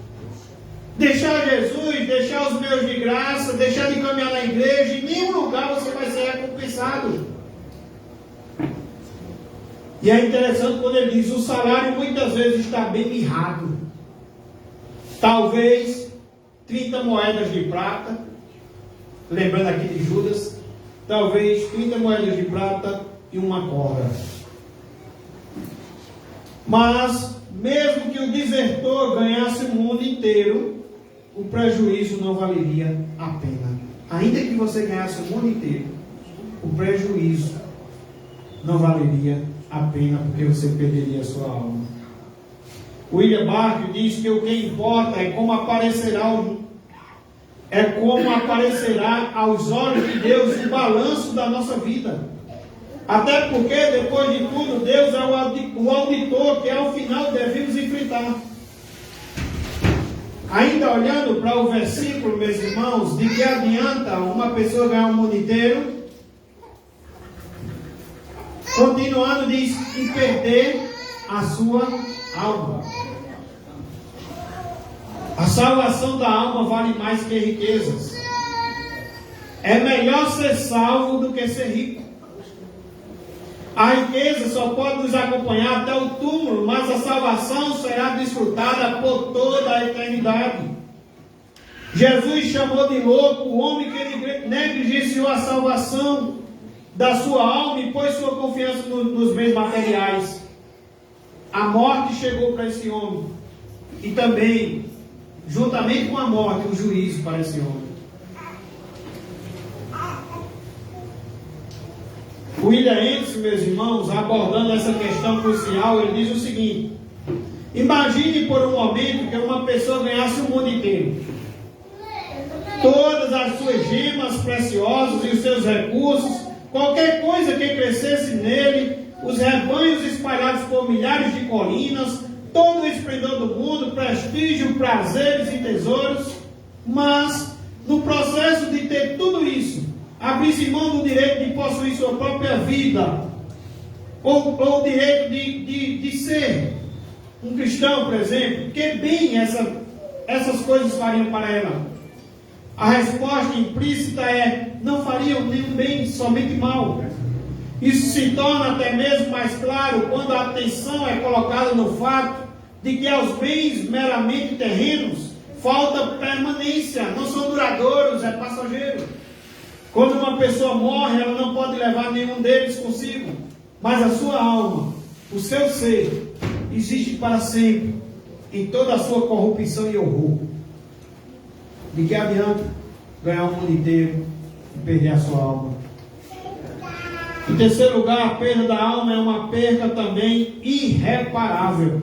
Deixar Jesus, deixar os meios de graça, deixar de caminhar na igreja, em nenhum lugar você vai ser recompensado. E é interessante quando ele diz, o salário muitas vezes está bem mirrado. Talvez 30 moedas de prata, lembrando aqui de Judas, talvez 30 moedas de prata e uma corda. Mas, mesmo que o desertor ganhasse o mundo inteiro, o prejuízo não valeria a pena. Ainda que você ganhasse o mundo inteiro, o prejuízo não valeria a pena, porque você perderia a sua alma. William Barclay diz que o que importa é como aparecerá aos olhos de Deus o balanço da nossa vida. Até porque, depois de tudo, Deus é o auditor que ao final devemos enfrentar. Ainda olhando para o versículo, meus irmãos, de que adianta uma pessoa ganhar o mundo inteiro? Continuando, diz, e perder a sua alma. A salvação da alma vale mais que riquezas. É melhor ser salvo do que ser rico. A riqueza só pode nos acompanhar até o túmulo, mas a salvação será desfrutada por toda a eternidade. Jesus chamou de louco o homem que negligenciou a salvação da sua alma e pôs sua confiança nos bens materiais. A morte chegou para esse homem. E também, juntamente com a morte, o juízo para esse homem. William Henderson, meus irmãos, abordando essa questão crucial, ele diz o seguinte: imagine por um momento que uma pessoa ganhasse o mundo inteiro. Todas as suas gemas preciosas e os seus recursos, qualquer coisa que crescesse nele, os rebanhos espalhados por milhares de colinas, todo o esplendor do mundo, prestígio, prazeres e tesouros, mas no processo de ter tudo isso, abrisse mão do direito de possuir sua própria vida, ou o direito de ser um cristão, por exemplo, que bem essas coisas fariam para ela? A resposta implícita é: não fariam nenhum bem, somente mal. Isso se torna até mesmo mais claro quando a atenção é colocada no fato de que aos bens meramente terrenos falta permanência, não são duradouros, é passageiro. Quando uma pessoa morre, ela não pode levar nenhum deles consigo, mas a sua alma, o seu ser, existe para sempre, em toda a sua corrupção e horror. De que adianta ganhar o mundo inteiro e perder a sua alma? Em terceiro lugar, a perda da alma é uma perda também irreparável.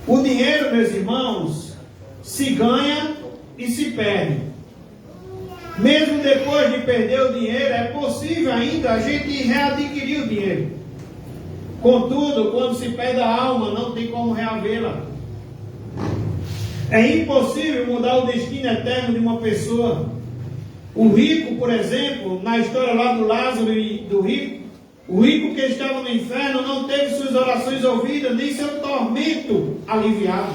O dinheiro, meus irmãos, se ganha e se perde. Mesmo depois de perder o dinheiro, é possível ainda a gente readquirir o dinheiro. Contudo, quando se perde a alma, não tem como reavê-la. É impossível mudar o destino eterno de uma pessoa. O rico, por exemplo, na história lá do Lázaro e do rico, o rico que estava no inferno não teve suas orações ouvidas, nem seu tormento aliviado.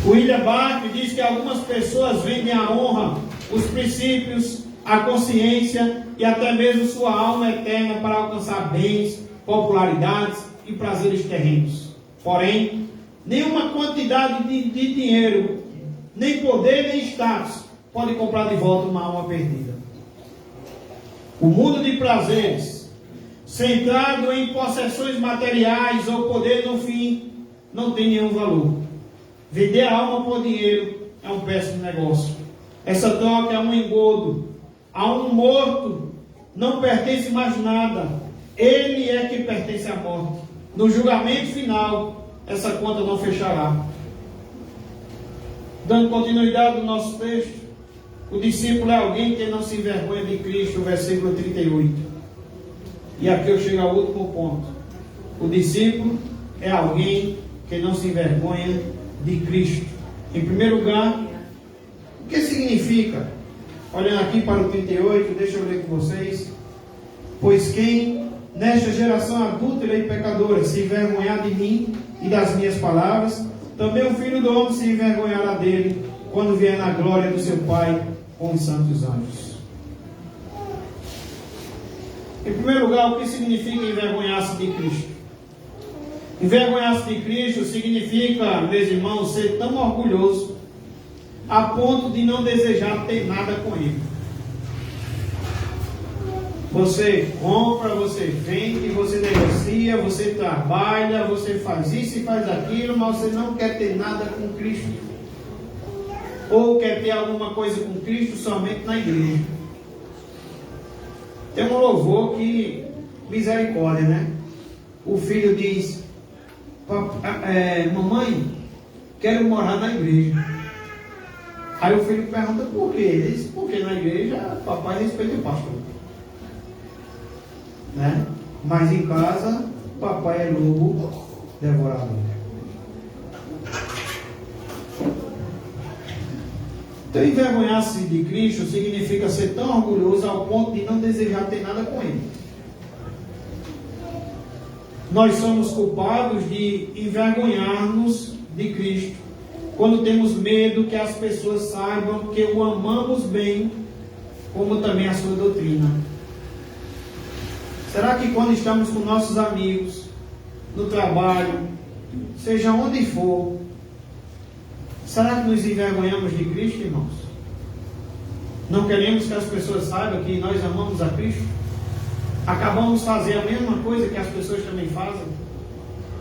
William Barclay diz que algumas pessoas vendem a honra, os princípios, a consciência e até mesmo sua alma eterna para alcançar bens, popularidades e prazeres terrenos. Porém, nenhuma quantidade de dinheiro, nem poder, nem status, pode comprar de volta uma alma perdida. O mundo de prazeres, centrado em possessões materiais ou poder no fim, não tem nenhum valor. Vender a alma por dinheiro é um péssimo negócio. Essa troca é um engodo. A um morto não pertence mais nada. Ele é que pertence à morte. No julgamento final, essa conta não fechará. Dando continuidade ao nosso texto, o discípulo é alguém que não se envergonha de Cristo, versículo 38. E aqui eu chego ao último ponto. O discípulo é alguém que não se envergonha de Cristo. Em primeiro lugar, o que significa? Olhando aqui para o 38, deixa eu ler com vocês. Pois quem nesta geração adúltera e pecadora se envergonhar de mim e das minhas palavras, também o Filho do Homem se envergonhará dele, quando vier na glória do seu Pai com os santos anjos. Em primeiro lugar, o que significa envergonhar-se de Cristo? Envergonhar-se de Cristo significa, meus irmãos, ser tão orgulhoso a ponto de não desejar ter nada com Ele. Você compra, você vende, você negocia, você trabalha, você faz isso e faz aquilo, mas você não quer ter nada com Cristo. Ou quer ter alguma coisa com Cristo somente na igreja. Tem um louvor que, misericórdia, né? O filho diz: mamãe, quero morar na igreja. Aí o filho pergunta por quê? Ele diz: porque na igreja papai respeita o pastor, né? Mas em casa papai é lobo devorador. Então, envergonhar-se de Cristo significa ser tão orgulhoso ao ponto de não desejar ter nada com Ele. Nós somos culpados de envergonhar-nos de Cristo quando temos medo que as pessoas saibam que o amamos bem, como também a sua doutrina. Será que quando estamos com nossos amigos, no trabalho, seja onde for, Será que nos envergonhamos de Cristo, irmãos? Não queremos que as pessoas saibam que nós amamos a Cristo? Acabamos de fazer a mesma coisa que as pessoas também fazem?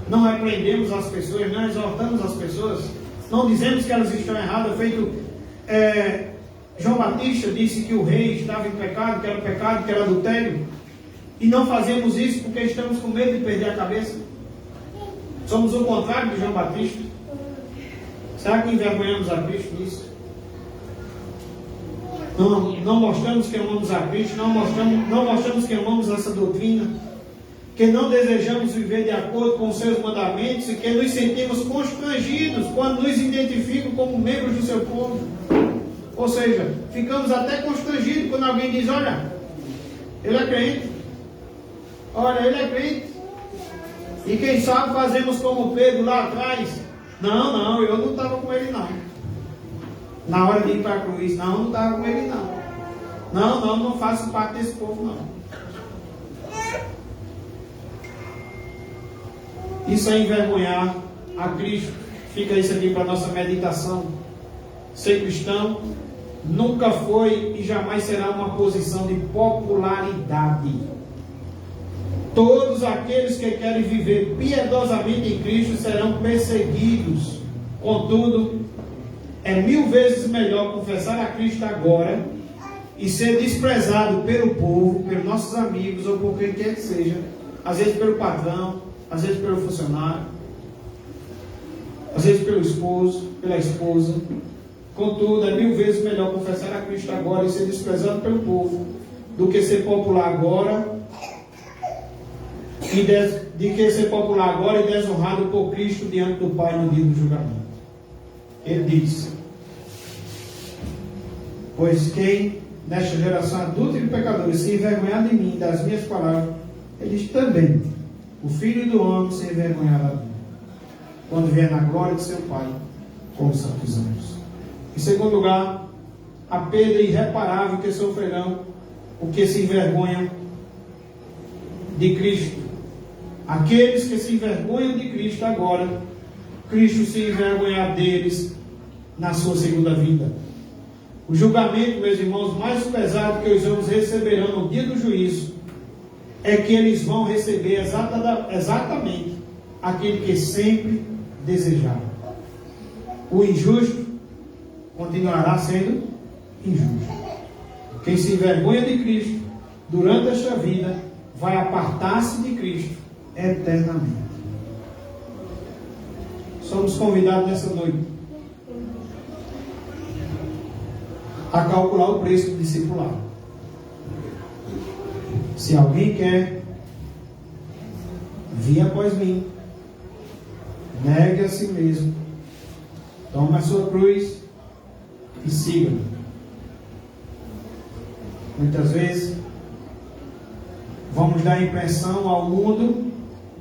Não repreendemos as pessoas, não exortamos as pessoas, não dizemos que elas estão erradas, feito João Batista disse que o rei estava em pecado, que era adultério, e não fazemos isso porque estamos com medo de perder a cabeça. Somos o contrário de João Batista. Será que envergonhamos a Cristo nisso? Não mostramos que amamos a Cristo, não mostramos que amamos essa doutrina, que não desejamos viver de acordo com os seus mandamentos e que nos sentimos constrangidos quando nos identificam como membros do seu povo. Ou seja, ficamos até constrangidos quando alguém diz: olha, ele é crente, olha, ele é crente. E quem sabe fazemos como Pedro lá atrás: não, eu não estava com ele não. Na hora de ir para a cruz, não estava com ele não. Não faço parte desse povo não. Isso é envergonhar a Cristo. Fica isso aqui para a nossa meditação. Ser cristão nunca foi e jamais será uma posição de popularidade. Todos aqueles que querem viver piedosamente em Cristo serão perseguidos. Contudo, é 1000 vezes melhor confessar a Cristo agora e ser desprezado pelo povo, pelos nossos amigos ou por quem quer que seja, às vezes pelo patrão, às vezes pelo funcionário, às vezes pelo esposo, pela esposa. Contudo, é 1000 vezes melhor confessar a Cristo agora e ser desprezado pelo povo do que ser popular agora e desonrado por Cristo diante do Pai no dia do julgamento. Ele diz: pois quem nesta geração adulta e pecadora se envergonhar de mim e das minhas palavras, ele diz também: o Filho do Homem se envergonhará de mim, quando vier na glória de seu Pai com os santos anjos. Em segundo lugar, a perda irreparável que sofrerão os que se envergonham de Cristo. Aqueles que se envergonham de Cristo agora, Cristo se envergonhar deles na sua segunda vinda. O julgamento, meus irmãos, mais pesado que os homens receberão no dia do juízo é que eles vão receber exatamente aquilo que sempre desejaram. O injusto continuará sendo injusto. Quem se envergonha de Cristo durante esta vida vai apartar-se de Cristo eternamente. Somos convidados nessa noite a calcular o preço do discipulado. Se alguém quer vir após mim, negue a si mesmo, tome a sua cruz e siga-me. Muitas vezes vamos dar a impressão ao mundo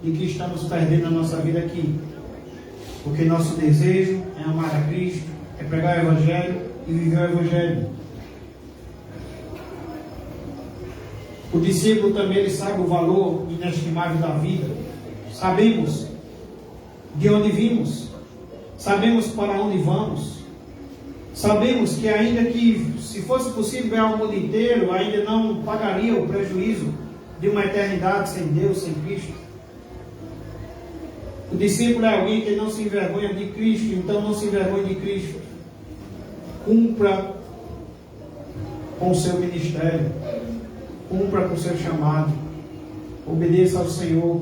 de que estamos perdendo a nossa vida aqui, porque nosso desejo é amar a Cristo, é pregar o Evangelho e viver o Evangelho. O discípulo também ele sabe o valor inestimável da vida. Sabemos de onde vimos, sabemos para onde vamos, sabemos que ainda que se fosse possível ganhar o mundo inteiro, ainda não pagaria o prejuízo de uma eternidade sem Deus, sem Cristo. O discípulo é alguém que não se envergonha de Cristo, então não se envergonhe de Cristo. Cumpra com o seu ministério, cumpra com o seu chamado, obedeça ao Senhor.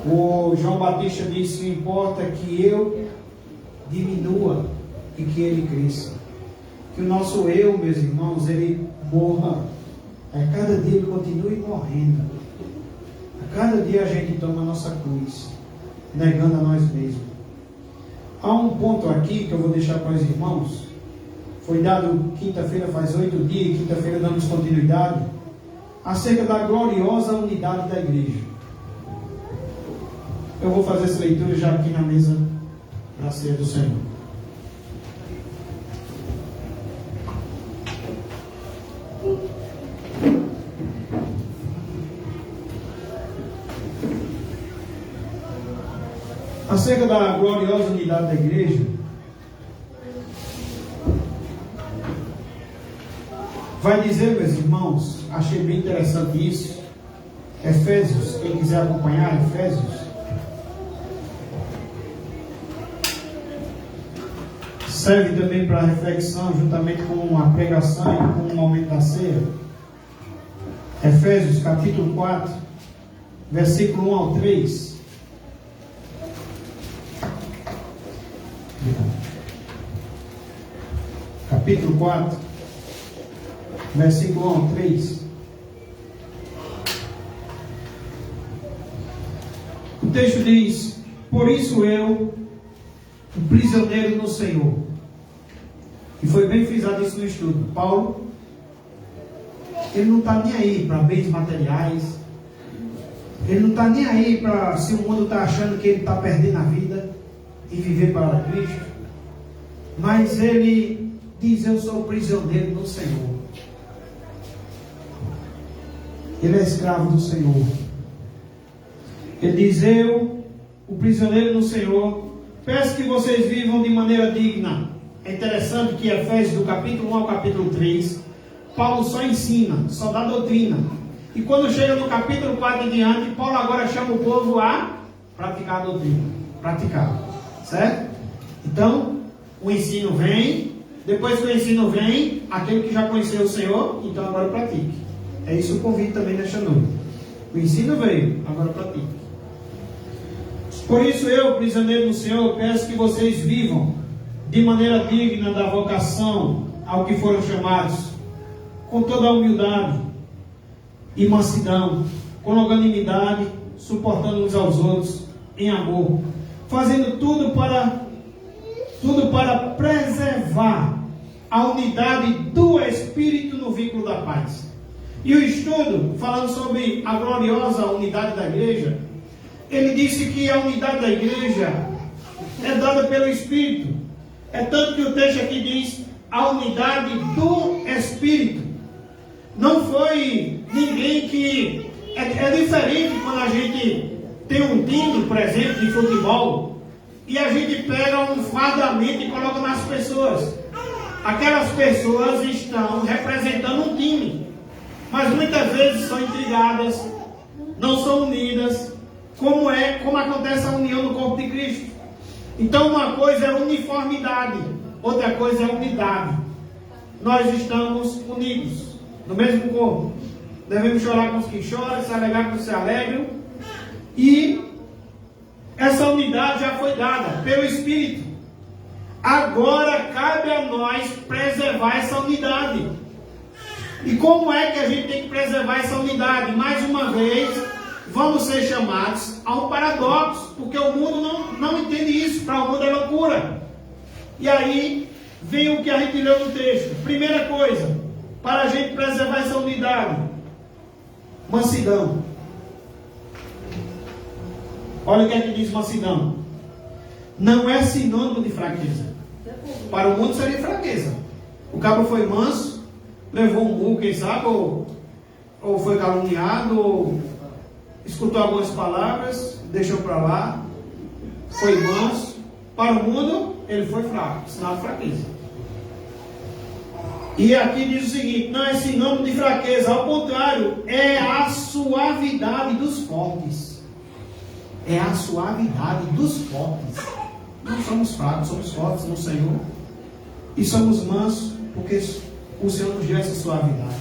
O João Batista disse: não importa que eu diminua e que ele cresça. Que o nosso eu, meus irmãos, ele morra. A cada dia ele continue morrendo. A cada dia a gente toma a nossa cruz, negando a nós mesmos. Há um ponto aqui que eu vou deixar para os irmãos. Foi dado quinta-feira, faz 8 dias, e quinta-feira damos continuidade, acerca da gloriosa unidade da igreja. Eu vou fazer essa leitura já aqui na mesa da ceia do Senhor. Acerca da gloriosa unidade da igreja, vai dizer, meus irmãos, achei bem interessante isso, Efésios, quem quiser acompanhar, Efésios, serve também para reflexão, juntamente com a pregação e com o momento da ceia. Efésios capítulo 4, versículo 1 ao 3. Capítulo 4, versículo 1 ao 3. O texto diz: por isso eu, o prisioneiro no Senhor. E foi bem frisado isso no estudo. Paulo, ele não está nem aí para bens materiais. Ele não está nem aí para se o mundo está achando que ele está perdendo a vida e viver para Cristo. Mas ele diz: eu sou prisioneiro no Senhor. Ele é escravo do Senhor. Ele diz: eu, o prisioneiro no Senhor, peço que vocês vivam de maneira digna. É interessante que Efésios, do capítulo 1 ao capítulo 3, Paulo só ensina, só dá doutrina. E quando chega no capítulo 4 em diante, Paulo agora chama o povo a praticar a doutrina. Praticar. Certo? Então, o ensino vem. Depois que o ensino vem, aquele que já conheceu o Senhor, então agora pratique. É isso o convite também nesta noite. O ensino veio, agora pratique. Por isso eu, prisioneiro do Senhor, peço que vocês vivam de maneira digna da vocação ao que foram chamados, com toda a humildade e mansidão, com longanimidade, suportando uns aos outros em amor, fazendo tudo para preservar a unidade do Espírito no vínculo da paz. E o estudo, falando sobre a gloriosa unidade da igreja, ele disse que a unidade da igreja é dada pelo Espírito. É tanto que o texto aqui diz a unidade do Espírito. Não foi ninguém que... É diferente quando a gente tem um time, por exemplo, de futebol, e a gente pega um fardamento e coloca nas pessoas. Aquelas pessoas estão representando um time, mas muitas vezes são intrigadas, não são unidas, como acontece a união no corpo de Cristo. Então uma coisa é uniformidade, outra coisa é unidade. Nós estamos unidos no mesmo corpo. Devemos chorar com os que choram, se alegrar com os que se alegram. E essa unidade já foi dada pelo Espírito. Agora cabe a nós preservar essa unidade. E como é que a gente tem que preservar essa unidade? Mais uma vez, vamos ser chamados a um paradoxo, porque o mundo não entende isso. Para o mundo é loucura. E aí vem o que a gente leu no texto. Primeira coisa, para a gente preservar essa unidade: mansidão. Olha o que é que diz mansidão. Não é sinônimo de fraqueza. Para o mundo seria fraqueza. O cabo foi manso, levou um murro, quem sabe, ou foi caluniado, ou escutou algumas palavras, deixou para lá, foi manso. Para o mundo, ele foi fraco, sinal de fraqueza. E aqui diz o seguinte: não é sinônimo de fraqueza, ao contrário, é a suavidade dos fortes. É a suavidade dos fortes. Não somos fracos, somos fortes no Senhor. E somos mansos, porque o Senhor nos deu essa suavidade.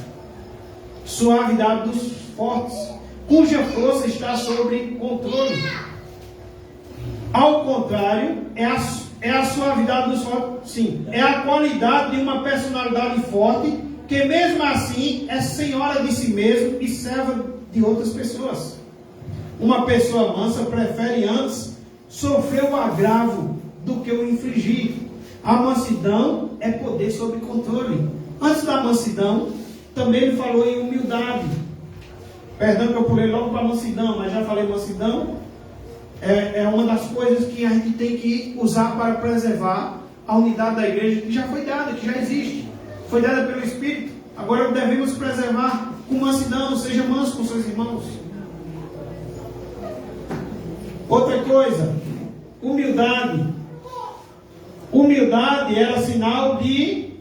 Suavidade dos fortes, cuja força está sob controle. Ao contrário, é a suavidade dos fortes, sim. É a qualidade de uma personalidade forte, que mesmo assim é senhora de si mesmo e serva de outras pessoas. Uma pessoa mansa prefere antes sofrer o agravo do que o infligir. A mansidão é poder sob controle. Antes da mansidão, também ele falou em humildade. Perdão que eu pulei logo para a mansidão, mas já falei mansidão. É uma das coisas que a gente tem que usar para preservar a unidade da igreja, que já foi dada, que já existe. Foi dada pelo Espírito. Agora devemos preservar com mansidão. Seja manso com seus irmãos. Outra coisa, humildade. Humildade era sinal de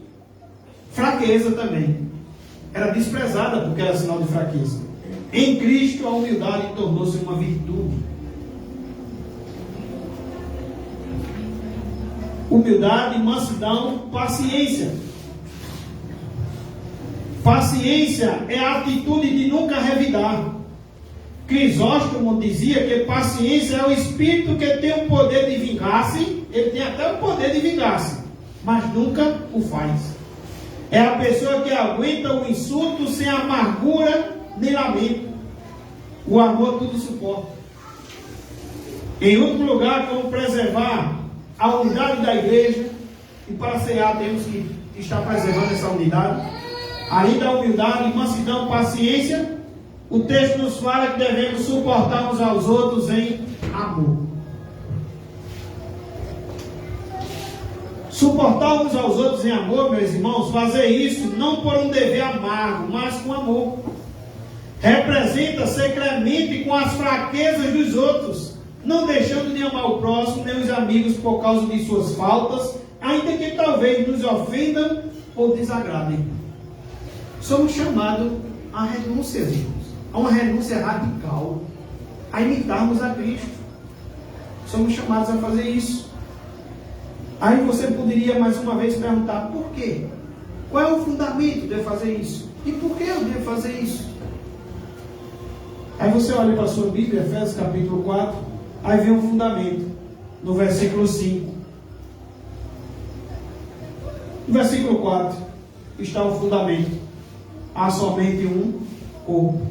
fraqueza também. Era desprezada porque era sinal de fraqueza. Em Cristo a humildade tornou-se uma virtude. Humildade, mansidão, paciência. Paciência é a atitude de nunca revidar. Crisóstomo dizia que paciência é o espírito que tem o poder de vingar-se. Ele tem até o poder de vingar-se, mas nunca o faz. É a pessoa que aguenta o insulto sem amargura nem lamento. O amor tudo suporta. Em último lugar, como preservar a unidade da igreja, e para cear temos que estar preservando essa unidade. Além da humildade, mansidão, paciência, o texto nos fala que devemos suportar uns aos outros em amor. Suportar uns aos outros em amor, meus irmãos, fazer isso não por um dever amargo, mas com amor. Representa ser clemente com as fraquezas dos outros, não deixando de amar o próximo, nem os amigos por causa de suas faltas, ainda que talvez nos ofendam ou desagradem. Somos chamados a renúncia, irmãos, a uma renúncia radical, a imitarmos a Cristo. Somos chamados a fazer isso. Aí você poderia mais uma vez perguntar, por quê? Qual é o fundamento de eu fazer isso? E por que eu devo fazer isso? Aí você olha para a sua Bíblia, Efésios capítulo 4, aí vem um fundamento, no versículo 5. No versículo 4 está o fundamento. Há somente um corpo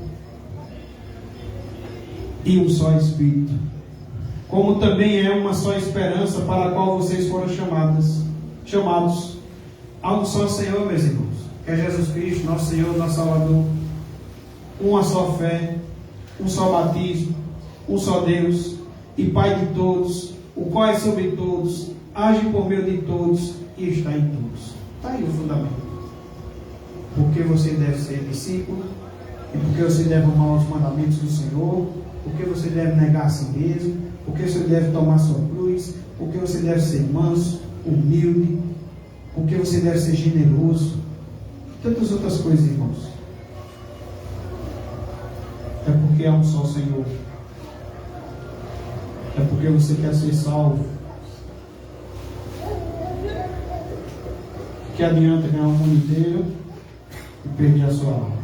e um só Espírito, como também é uma só esperança para a qual vocês foram chamados. Há um só Senhor, meus irmãos, que é Jesus Cristo, nosso Senhor, nosso Salvador. Uma só fé, um só batismo, um só Deus e Pai de todos, o qual é sobre todos, age por meio de todos e está em todos. Está aí o fundamento. Porque você deve ser discípulo, e porque você deve amar os mandamentos do Senhor, porque você deve negar a si mesmo, porque você deve tomar sua cruz, porque você deve ser manso, humilde, porque você deve ser generoso, e tantas outras coisas, irmãos. É porque há um só Senhor. É porque você quer ser salvo. Que adianta ganhar o mundo inteiro e perder a sua alma.